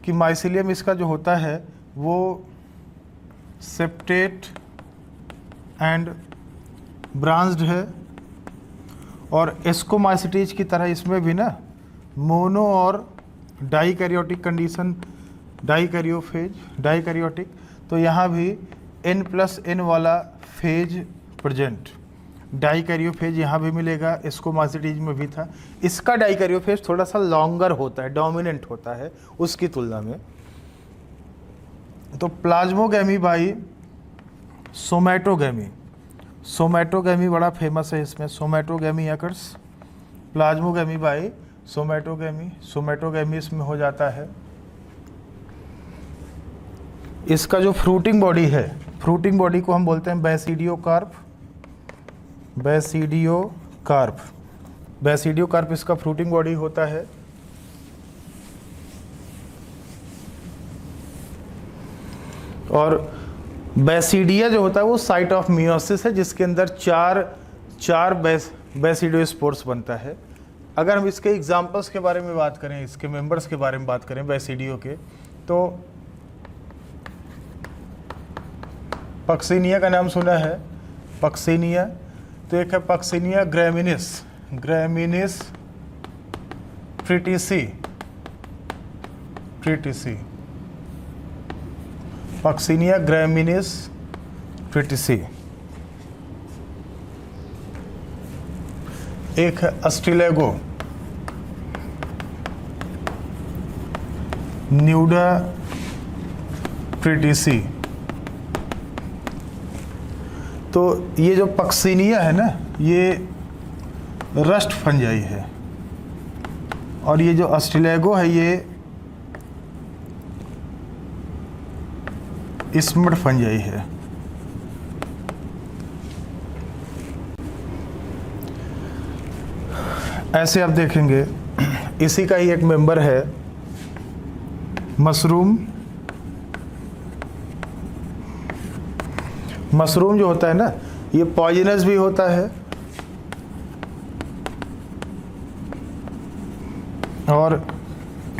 कि माइसिलियम इसका जो होता है वो सेप्टेट एंड ब्रांच्ड है। और एस्कोमाइसीटीज की तरह इसमें भी ना मोनो और डाइकैरियोटिक कंडीशन, डाइकैरियोफेज, डाइकैरियोटिक, तो यहाँ भी N+N वाला फेज प्रेजेंट, डाइकैरियोफेज यहाँ भी मिलेगा, एस्कोमाइसीटीज में भी था। इसका डाइकैरियोफेज थोड़ा सा लॉन्गर होता है, डोमिनेंट होता है उसकी तुलना में। तो प्लाज्मोगैमी बाई सोमैटोगैमी, सोमैटोगैमी बड़ा फेमस है इसमें, somatogamy occurs, plasmogamy by somatogamy, somatogamy इसमें हो जाता है। इसका जो फ्रूटिंग बॉडी है फ्रूटिंग बॉडी को हम बोलते हैं बेसिडियोकार्प। बेसिडियोकार्प, बेसिडियोकार्प इसका फ्रूटिंग बॉडी होता है। और बेसिडिया जो होता है वो साइट ऑफ मियोसिस है, जिसके अंदर चार बेसिडियोस्पोर्स बनता है। अगर हम इसके एग्जाम्पल्स के बारे में बात करें, इसके मेंबर्स के बारे में बात करें बेसिडियो के, तो पक्सिनिया का नाम सुना है, पक्सिनिया। तो एक है पक्सिनिया ग्रैमिनिस, ग्रैमिनिस ट्रिटिसी, ट्रिटिसी, पक्सिनिया ग्रैमिनिस ट्रिटिसी। एक है अस्टिलेगो न्यूडा ट्रिटिसी। तो ये जो पक्सिनिया है ना, ये रस्ट फंजाई है, और ये जो अस्टिलेगो है ये स्मट फंजाई है। ऐसे आप देखेंगे, इसी का ही एक मेंबर है मशरूम। मशरूम जो होता है ना, ये पॉइजनस भी होता है और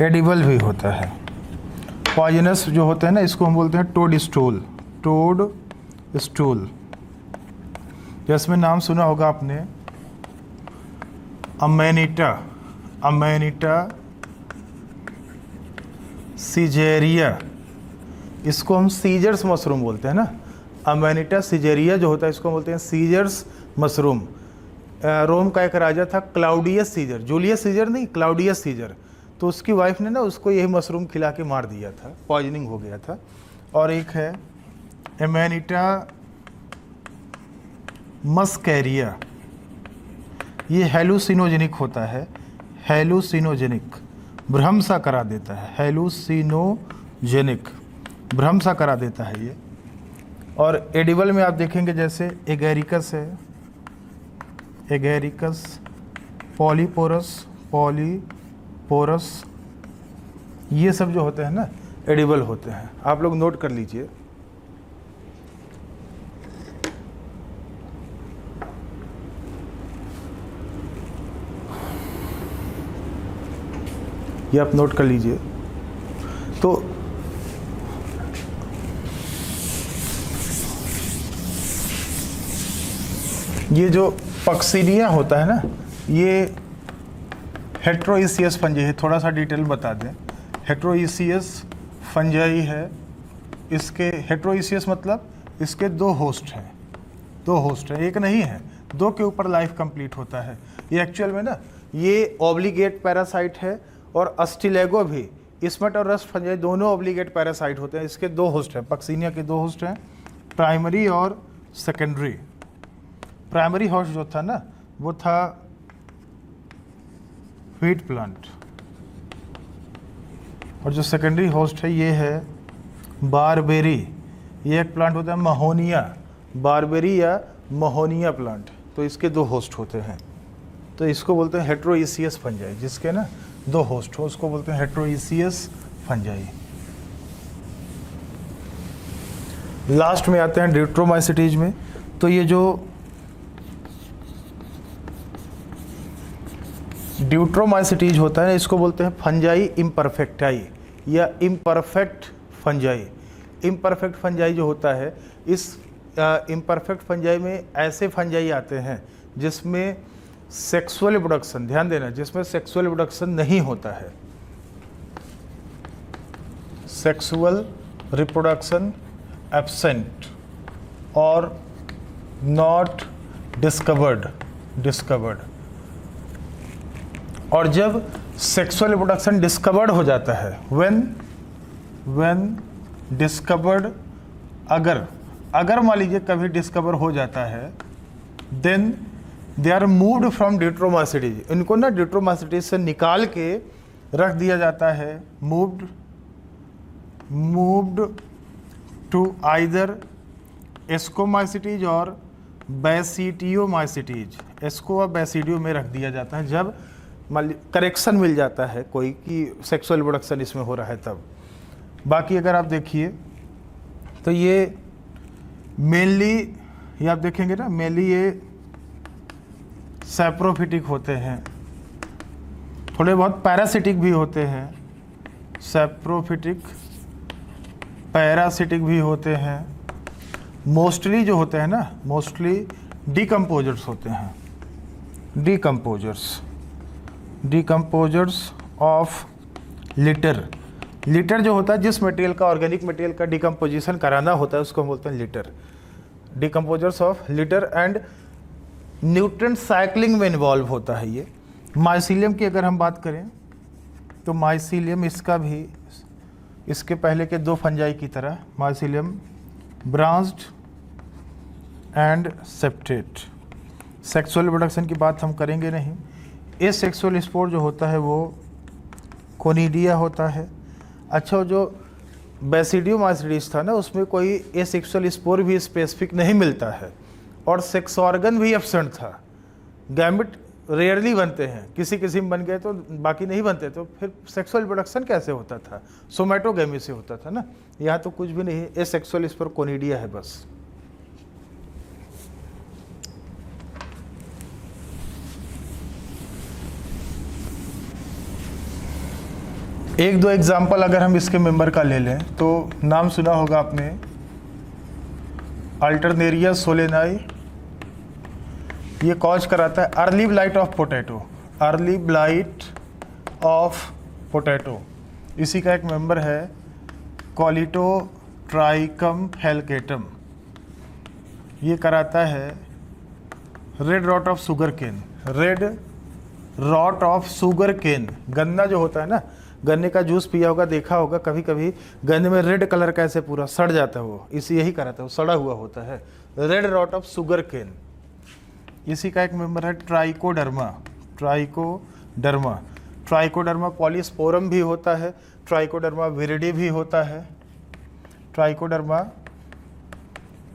एडिबल भी होता है। पॉइजनस जो होता है ना, इसको हम बोलते हैं टोड स्टूल, टोड स्टूल। जिसमें नाम सुना होगा आपने अमेनिटा, अमेनिटा सीजेरिया, इसको हम सीजर्स मशरूम बोलते हैं ना। अमेनिटा सीजेरिया जो होता है इसको हम बोलते हैं सीजर्स मशरूम। रोम का एक राजा था क्लाउडियस सीजर, जूलियस सीजर नहीं, क्लाउडियस सीजर। तो उसकी वाइफ ने ना उसको यही मशरूम खिला के मार दिया था, पॉइजनिंग हो गया था। और एक है एमेनिटा मस्कैरिया, ये हेलुसिनोजेनिक होता है, हेलुसिनोजेनिक, भ्रम सा करा देता है, हेलुसिनोजेनिक, भ्रम सा करा देता है ये। और एडिबल में आप देखेंगे जैसे एगेरिकस है, एगेरिकस, पॉलीपोरस, पॉलीपोरस, ये सब जो होते हैं ना एडिबल होते हैं। आप लोग नोट कर लीजिए। ये आप नोट कर लीजिए। तो ये जो पक्सिनिया होता है ना, ये हेट्रोइसियस फंजाई है। थोड़ा सा डिटेल बता दें, हेट्रोइसियस फंजाई है। इसके हेट्रोइसियस मतलब इसके दो होस्ट हैं, दो होस्ट हैं, एक नहीं है, दो के ऊपर लाइफ कंप्लीट होता है। ये एक्चुअल में ना ये ऑब्लिगेट पैरासाइट है, और अस्टिलेगो भी, स्मट और रस्ट फंजाई दोनों ऑब्लिगेट पैरासाइट होते हैं। इसके दो होस्ट हैं, पक्सिनिया के दो होस्ट हैं, प्राइमरी और सेकेंडरी। प्राइमरी होस्ट जो था ना वो था व्हीट प्लांट, और जो सेकेंडरी होस्ट है ये है बारबेरी। ये एक प्लांट होता है महोनिया, बारबेरी या महोनिया प्लांट। तो इसके दो होस्ट होते हैं, तो इसको बोलते हैं हेट्रोइसियस फंजाई। जिसके ना दो होस्ट हो उसको बोलते हैं हेट्रोइसियस फंजाई। लास्ट में आते हैं ड्यूट्रोमाइसिटीज में। तो ये जो ड्यूट्रोमाइसिटीज होता है इसको बोलते हैं फंजाई इम्परफेक्टाई या इम्परफेक्ट फंजाई। इम्परफेक्ट फंजाई जो होता है, इस इम्परफेक्ट फंजाई में ऐसे फंजाई आते हैं जिसमें सेक्सुअल रिप्रोडक्शन, ध्यान देना, जिसमें सेक्सुअल रिप्रोडक्शन नहीं होता है, सेक्सुअल रिप्रोडक्शन एब्सेंट और नॉट डिस्कवर्ड। और जब सेक्सुअल रिप्रोडक्शन डिस्कवर्ड हो जाता है, व्हेन डिस्कवर्ड, अगर मान लीजिए कभी डिस्कवर हो जाता है, then they are moved from deuteromycetes. इनको ना ड्यूट्रोमाइसिटीज से निकाल के रख दिया जाता है, मूव्ड टू आइदर एस्कोमाइसिटीज और बैसिडियोमाइसिटीज, एस्को और बैसिडियो में रख दिया जाता है जब करेक्शन मिल जाता है कोई कि सेक्सुअल रिप्रोडक्शन इसमें हो रहा है तब। बाकी अगर आप देखिए तो ये मेनली, ये आप देखेंगे ना, मेनली ये सैप्रोफिटिक होते हैं, थोड़े बहुत पैरासिटिक भी होते हैं, सैप्रोफिटिक पैरासिटिक भी होते हैं। मोस्टली जो होते हैं ना, मोस्टली डिकम्पोजर्स होते हैं, डिकम्पोजर्स ऑफ लिटर। लिटर जो होता है, जिस मटेरियल का, ऑर्गेनिक मटेरियल का डिकम्पोजिशन कराना होता है उसको हम बोलते हैं litre, decomposers of litre. And nutrient cycling में इन्वॉल्व होता है ये। माइसीलियम की अगर हम बात करें तो माइसीलियम, इसका भी इसके पहले के दो फंजाई की तरह, mycelium branched and septate. Sexual reproduction की बात हम करेंगे नहीं। ए सेक्सुअल स्पोर जो होता है वो कोनिडिया होता है। अच्छा, जो बैसिडियोमाइसिटीज था ना, उसमें कोई ए सेक्सुअल स्पोर भी स्पेसिफिक नहीं मिलता है और सेक्स ऑर्गन भी एब्सेंट था। गैमेट रेयरली बनते हैं, किसी किसी में बन गए तो बाकी नहीं बनते, तो फिर सेक्सुअल रिप्रोडक्शन कैसे होता था? सोमैटोगेमी से होता था ना। यहाँ तो कुछ भी नहीं है, ए सेक्सुअल स्पोर कोनिडिया है बस। एक दो एग्जाम्पल अगर हम इसके मेंबर का ले लें तो नाम सुना होगा आपने, अल्टरनेरिया सोलेनाई। ये कॉज कराता है early blight of potato, early blight of potato. इसी का एक मेंबर है कॉलिटोट्राइकम फेलकेटम। ये कराता है red rot of sugarcane, red rot of sugarcane. गन्ना जो होता है ना, गन्ने का जूस पिया होगा, देखा होगा कभी कभी, गन्ने में रेड कलर का ऐसे पूरा सड़ जाता है, वो इसी यही कराता है, वो सड़ा हुआ होता है, red rot of sugarcane. इसी का एक मेंबर है ट्राइकोडर्मा, ट्राइकोडर्मा। ट्राइकोडर्मा पॉलीस्पोरम भी होता है, ट्राइकोडर्मा विरिडी भी होता है, ट्राइकोडर्मा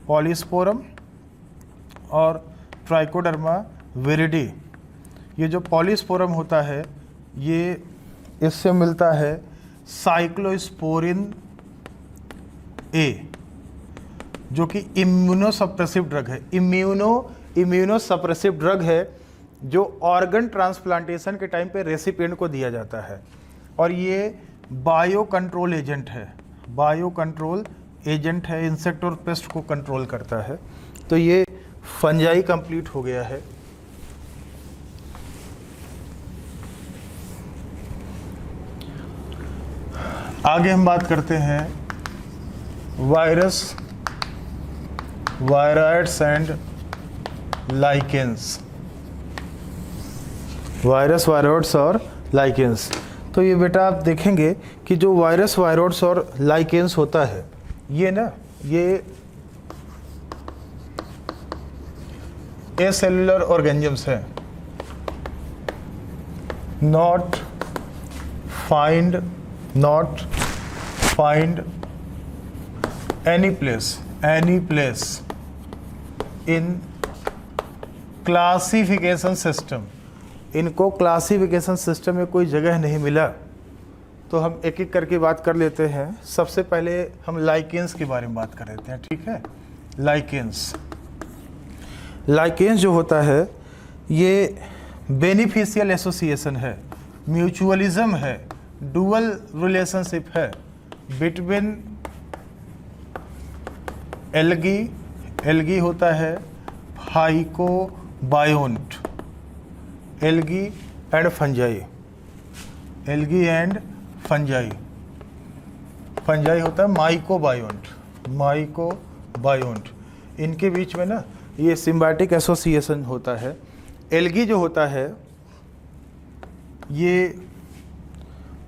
पॉलीस्पोरम और ट्राइकोडर्मा विरिडी। ये जो पॉलीस्पोरम होता है ये इससे मिलता है साइक्लोस्पोरिन ए, जो कि इम्यूनोसप्रेसिव ड्रग है। इम्यूनोसप्रेसिव ड्रग है जो ऑर्गन ट्रांसप्लांटेशन के टाइम पे रेसिपिएंट को दिया जाता है, और ये बायो कंट्रोल एजेंट है, बायो कंट्रोल एजेंट है, इंसेक्ट और पेस्ट को कंट्रोल करता है। तो ये फंजाई कंप्लीट हो गया है। आगे हम बात करते हैं virus, viroids and lichens. Virus, viroids और लाइकेंस। तो ये बेटा आप देखेंगे कि जो वायरस, वायरोड्स और लाइकेंस होता है ये ना, ये एसेलुलर ऑर्गेनिजम्स हैं, not find any place in classification system. इनको क्लासिफिकेशन सिस्टम में कोई जगह नहीं मिला। तो हम एक एक करके बात कर लेते हैं। सबसे पहले हम लाइकेंस के बारे में बात कर लेते हैं, ठीक है। लाइकेंस जो होता है ये बेनिफिशियल एसोसिएशन है, म्यूचुअलिज्म है, डुअल रिलेशनशिप है बिटवीन एल्गी होता है phycobiont, algae and fungi, algae and fungi होता है माइकोबायोन्ट। इनके बीच में ना ये सिम्बायोटिक एसोसिएशन होता है। एल्गी जो होता है ये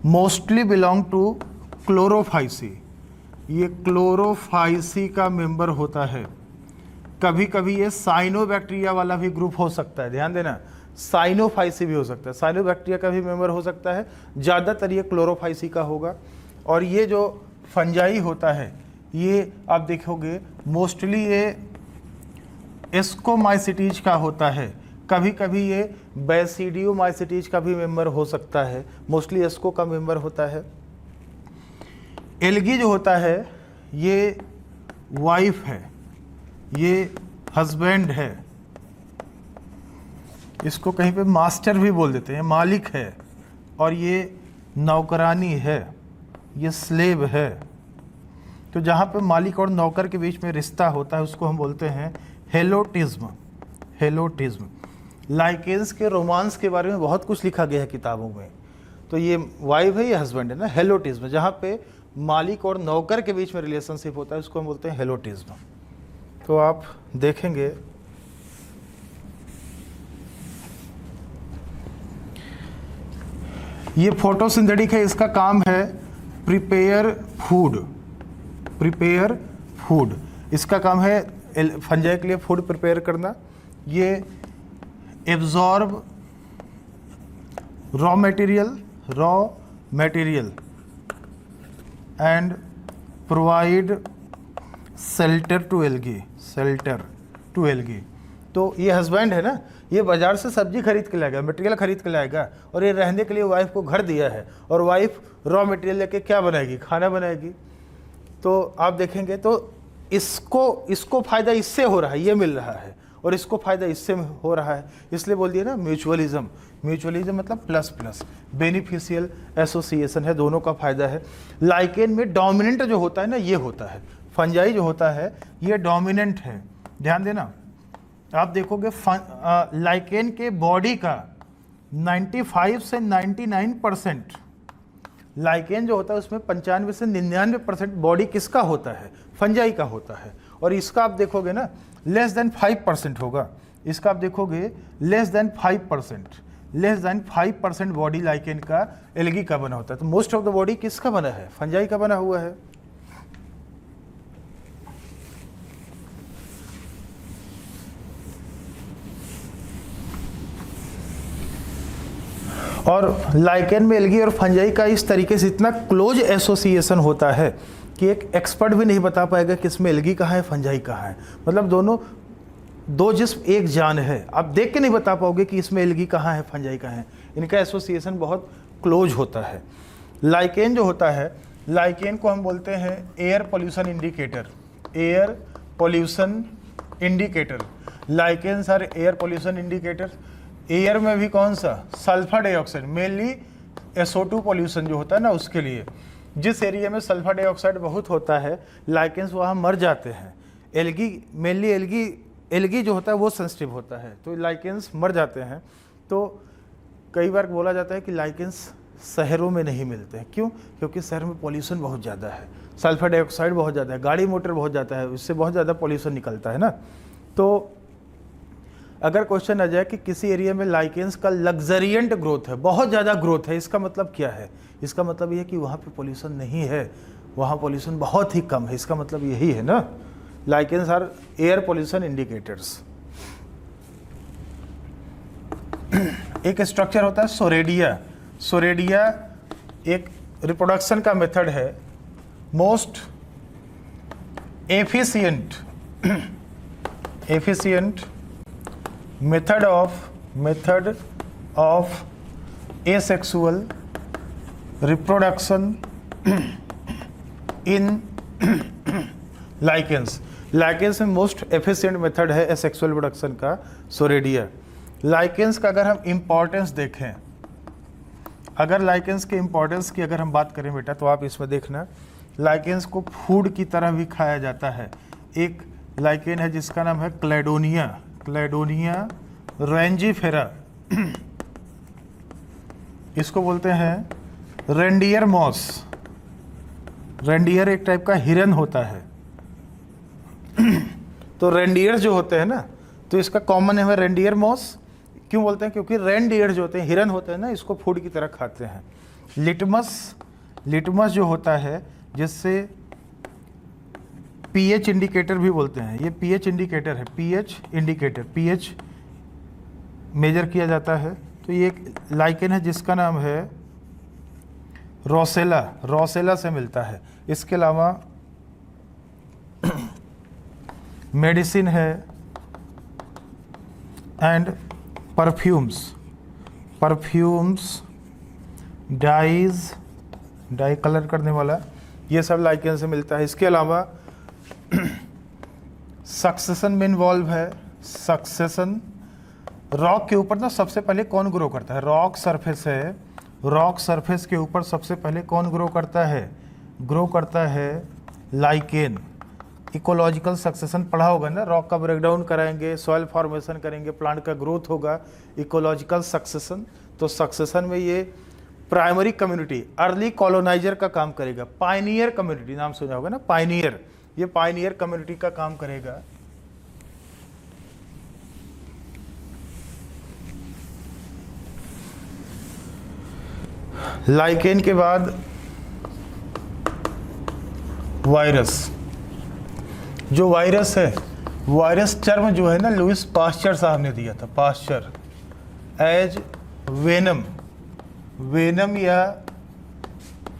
मोस्टली बिलोंग टू क्लोरोफाइसी, ये क्लोरोफाइसी का मेंबर होता है। कभी कभी ये साइनोबैक्टीरिया वाला भी ग्रुप हो सकता है, ध्यान देना, साइनोफाइसी भी हो सकता है, साइनोबैक्टीरिया का भी मेंबर हो सकता है, ज़्यादातर ये क्लोरोफाइसी का होगा। और ये जो फंजाई होता है ये आप देखोगे मोस्टली ये एस्कोमाइसिटीज का होता है, कभी कभी ये बैसिडियोमाइसिटीज का भी मेंबर हो सकता है, मोस्टली एस्को का मेंबर होता है। एल्गी जो होता है ये वाइफ है, ये हस्बैंड है, इसको कहीं पे मास्टर भी बोल देते हैं, मालिक है, और ये नौकरानी है, ये स्लेव है। तो जहाँ पे मालिक और नौकर के बीच में रिश्ता होता है उसको हम बोलते हैं हेलोटिज्म। हेलोटिज्म। लाइकेंस के रोमांस के बारे में बहुत कुछ लिखा गया है किताबों में। तो ये वाइफ है, ये हस्बैंड है ना, हेलोटिज्म, जहाँ पे मालिक और नौकर के बीच में रिलेशनशिप होता है उसको हम बोलते हैं हेलोटिज्म। तो आप देखेंगे ये फोटोसिंथेटिक है, इसका काम है प्रिपेयर फूड। प्रिपेयर फूड इसका काम है फंजाई के लिए फूड प्रिपेयर करना। ये absorb raw material and provide shelter to algae. तो ये हस्बैंड है ना, ये बाजार से सब्जी खरीद के लाएगा, मटेरियल खरीद के लाएगा, और ये रहने के लिए वाइफ को घर दिया है, और वाइफ रॉ मटेरियल लेके क्या बनाएगी, खाना बनाएगी। तो आप देखेंगे तो इसको फायदा इससे हो रहा है, ये मिल रहा है, और इसको फायदा इससे हो रहा है, इसलिए बोल दिया ना म्यूचुअलिज्म। म्यूचुअलिज्म मतलब प्लस प्लस, बेनिफिशियल एसोसिएशन है, दोनों का फायदा है। लाइकेन में डोमिनेंट जो होता है ना, ये होता है फंजाई जो होता है ये डोमिनेंट है। ध्यान देना, आप देखोगे लाइकेन के बॉडी का 95 से 99%, लाइकेन जो होता है उसमें 95 से 99% बॉडी किसका होता है, फंजाई का होता है। और इसका आप देखोगे ना लेस देन 5% होगा, इसका आप देखोगे लेस देन 5% बॉडी लाइकेन का एल्गी का बना होता है। तो मोस्ट ऑफ द बॉडी किसका बना है, फंजाई का बना हुआ है। और लाइकेन में एल्गी और फंजाई का इस तरीके से इतना क्लोज एसोसिएशन होता है कि एक एक्सपर्ट भी नहीं बता पाएगा कि इसमें एल्गी कहाँ है, फंजाई कहाँ है। मतलब दोनों दो जिस्म एक जान है, आप देख के नहीं बता पाओगे कि इसमें एल्गी कहाँ है, फंजाई कहाँ है। इनका एसोसिएशन बहुत क्लोज होता है। लाइकेन जो होता है, लाइकेन को हम बोलते हैं air pollution indicator. Air pollution indicator, lichens are air pollution indicator. Air में भी कौन सा, sulphur dioxide, mainly SO2 pollution जो होता है ना उसके लिए। जिस एरिया में सल्फर डाइऑक्साइड बहुत होता है लाइकेंस वहाँ मर जाते हैं। एल्गी मेनली एल्गी जो होता है वो सेंसिटिव होता है, तो लाइकेंस मर जाते हैं। तो कई बार बोला जाता है कि लाइकेंस शहरों में नहीं मिलते हैं। क्यों? क्योंकि शहर में पॉल्यूशन बहुत ज़्यादा है, सल्फर डाइऑक्साइड बहुत ज़्यादा है, गाड़ी मोटर बहुत ज़्यादा है, इससे बहुत ज़्यादा पॉल्यूशन निकलता है ना। तो अगर क्वेश्चन आ जाए कि किसी एरिया में लाइकेंस का लग्जरियंट ग्रोथ है, बहुत ज़्यादा ग्रोथ है, इसका मतलब क्या है? इसका मतलब ये है कि वहाँ पे पॉल्यूशन नहीं है, वहाँ पॉल्यूशन बहुत ही कम है। इसका मतलब यही है ना, lichens are air pollution indicators. एक स्ट्रक्चर होता है सोरेडिया। सोरेडिया एक रिप्रोडक्शन का मेथड है, most efficient method of asexual reproduction in lichens. Lichens में मोस्ट एफिशिएंट मेथड है एसेक्सुअल रिप्रोडक्शन का सोरेडिया। लाइकेंस का अगर हम इम्पॉर्टेंस देखें, अगर लाइकेंस के इम्पॉर्टेंस की अगर हम बात करें बेटा, तो आप इसमें देखना, लाइकेंस को फूड की तरह भी खाया जाता है। एक लाइकेन है जिसका नाम है क्लेडोनिया रेंजीफेरा, इसको बोलते हैं रेंडियर मॉस। रेंडियर एक टाइप का हिरन होता है। तो रेंडियर जो होते हैं ना, तो इसका कॉमन है रेंडियर मॉस। क्यों बोलते हैं? क्योंकि रेंडियर जो होते हैं, हिरन होते हैं ना, इसको फूड की तरह खाते हैं। लिटमस जो होता है, जिससे पीएच इंडिकेटर भी बोलते हैं, ये पीएच इंडिकेटर है, पीएच मेजर किया जाता है। तो ये एक लाइकेन है जिसका नाम है रोसेला से मिलता है। इसके अलावा मेडिसिन है, and perfumes, dyes, dye colour करने वाला, ये सब लाइकेन से मिलता है। इसके अलावा सक्सेशन में इन्वॉल्व है। सक्सेशन, रॉक के ऊपर ना सबसे पहले कौन ग्रो करता है? रॉक सरफेस है, रॉक सरफेस के ऊपर सबसे पहले कौन ग्रो करता है? ग्रो करता है लाइकेन। इकोलॉजिकल सक्सेशन पढ़ा होगा ना, रॉक का ब्रेकडाउन कराएंगे, सॉइल फॉर्मेशन करेंगे, प्लांट का ग्रोथ होगा, इकोलॉजिकल सक्सेशन। तो सक्सेशन में ये प्राइमरी कम्युनिटी, अर्ली कॉलोनाइजर का काम करेगा। पायनियर कम्युनिटी नाम सुना होगा ना, पायनियर, ये पायनियर कम्युनिटी का काम करेगा। लाइकेन के बाद वायरस। जो वायरस है, वायरस टर्म जो है ना लुइस पास्चर साहब ने दिया था, पास्चर, एज वेनम, वेनम या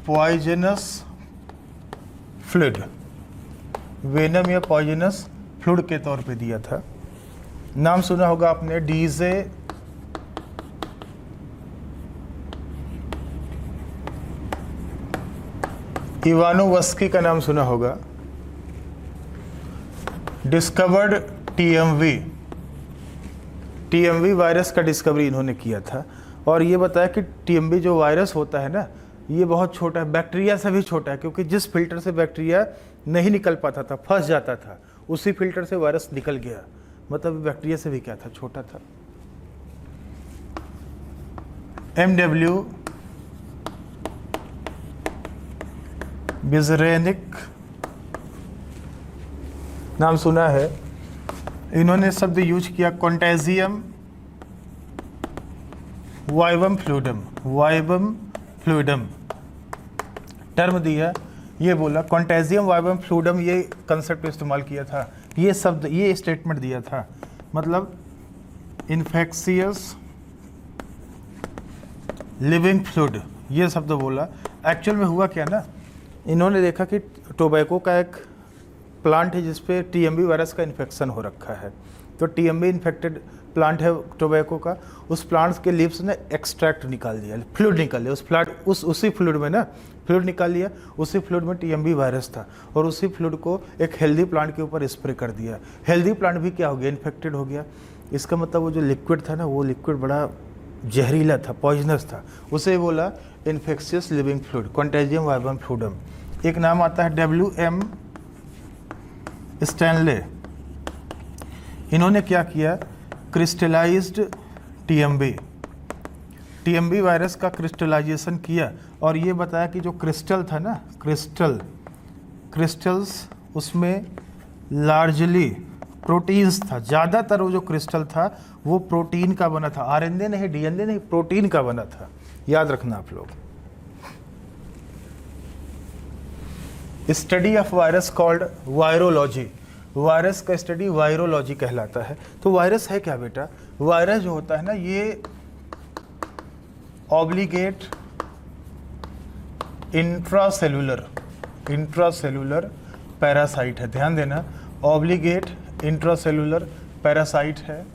पॉइजनस फ्लूइड, वेनम या पॉइजनस फ्लूइड के तौर पे दिया था। नाम सुना होगा आपने डीजे इवानोवस्की का नाम सुना होगा। डिस्कवर्ड टीएमवी, टीएमवी वायरस का डिस्कवरी इन्होंने किया था और ये बताया कि टीएमवी जो वायरस होता है ना, ये बहुत छोटा है, बैक्टीरिया से भी छोटा है, क्योंकि जिस फिल्टर से बैक्टीरिया नहीं निकल पाता था, फंस जाता था, उसी फिल्टर से वायरस निकल गया। मतलब बैक्टीरिया से भी क्या था, छोटा था। MW बिजरेनिक नाम सुना है, इन्होंने शब्द यूज किया contagium vivum fluidum, vivum fluidum term दिया, ये बोला कॉन्टेजियम वाइवम फ्लूइडम, ये कंसेप्ट इस्तेमाल किया था, ये शब्द, ये स्टेटमेंट दिया था। मतलब इन्फेक्शियस लिविंग फ्लूइड, ये शब्द बोला। एक्चुअल में हुआ क्या ना, इन्होंने देखा कि टोबैको का एक प्लांट है जिसपे टीएमवी वायरस का इन्फेक्शन हो रखा है। तो टीएमवी इन्फेक्टेड प्लांट है टोबैको का, उस प्लांट्स के लीव्स ने एक्सट्रैक्ट निकाल दिया, फ्लूइड निकाल लिया, उसी फ्लूइड में ना फ्लूइड निकाल लिया, उसी फ्लूइड में टीएमवी वायरस था और उसी फ्लूइड को एक हेल्दी प्लांट के ऊपर स्प्रे कर दिया। हेल्दी प्लांट भी क्या हो गया, इन्फेक्टेड हो गया। इसका मतलब वो जो लिक्विड था ना, वो लिक्विड बड़ा जहरीला था, पॉइजनस था, उसे बोला infectious living fluid, contagium vivum fluidum. एक नाम आता है WM स्टैनले, इन्होंने क्या किया, क्रिस्टलाइज्ड टीएमवी वायरस का क्रिस्टलाइजेशन किया और ये बताया कि जो क्रिस्टल था ना, क्रिस्टल्स उसमें लार्जली प्रोटीन्स था, ज़्यादातर वो जो क्रिस्टल था वो प्रोटीन का बना था, RNA नहीं, DNA नहीं, प्रोटीन का बना था, याद रखना आप लोग। Study of virus called virology, virus का स्टडी वायरोलॉजी कहलाता है। तो वायरस है क्या बेटा, वायरस जो होता है ना, ये ऑब्लिगेट इंट्रासेलुलर पैरासाइट है, ध्यान देना, ऑब्लिगेट इंट्रासेलुलर पैरासाइट है।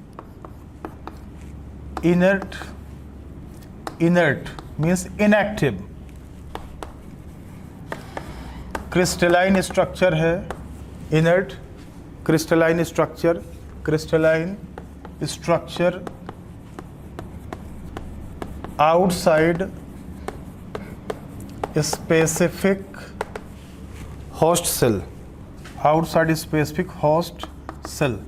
Inert means inactive, crystalline structure है, inert crystalline structure outside specific host cell, outside specific host cell,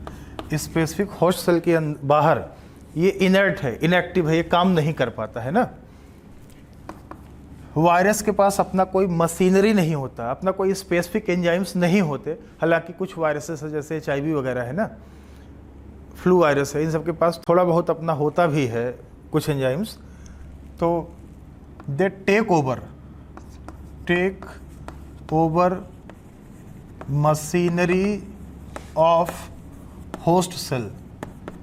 specific host cell के बाहर ये इनर्ट है, इनएक्टिव है, ये काम नहीं कर पाता है ना। वायरस के पास अपना कोई मशीनरी नहीं होता, अपना कोई स्पेसिफिक एंजाइम्स नहीं होते। हालांकि कुछ वायरसेस जैसे HIV वगैरह है ना, फ्लू वायरस है, इन सब के पास थोड़ा बहुत अपना होता भी है कुछ एंजाइम्स। तो they take over machinery of host cell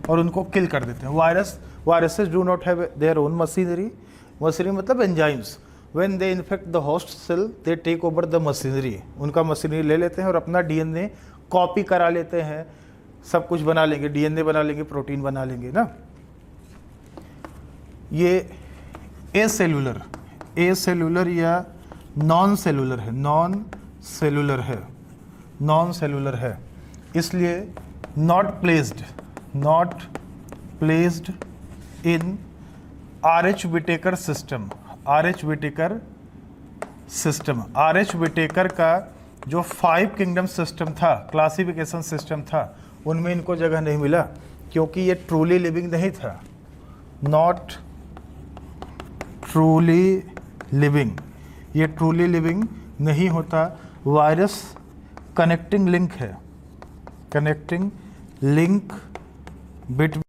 और उनको किल कर देते हैं। Viruses do not have their own machinery मतलब enzymes. When they infect the host cell, they take over the machinery, उनका मशीनरी ले लेते हैं और अपना DNA कॉपी करा लेते हैं, सब कुछ बना लेंगे, डीएनए बना लेंगे, प्रोटीन बना लेंगे ना। ये एसेलुलर या नॉन सेलुलर है, नॉन सेलुलर है, इसलिए not placed in RH Whittaker system. RH Whittaker का जो 5 किंगडम सिस्टम था, क्लासिफिकेशन सिस्टम था, उनमें इनको जगह नहीं मिला क्योंकि ये ट्रूली लिविंग नहीं था, नॉट ट्रूली लिविंग, ये ट्रूली लिविंग नहीं होता। वायरस कनेक्टिंग लिंक है, कनेक्टिंग लिंक बिटवीन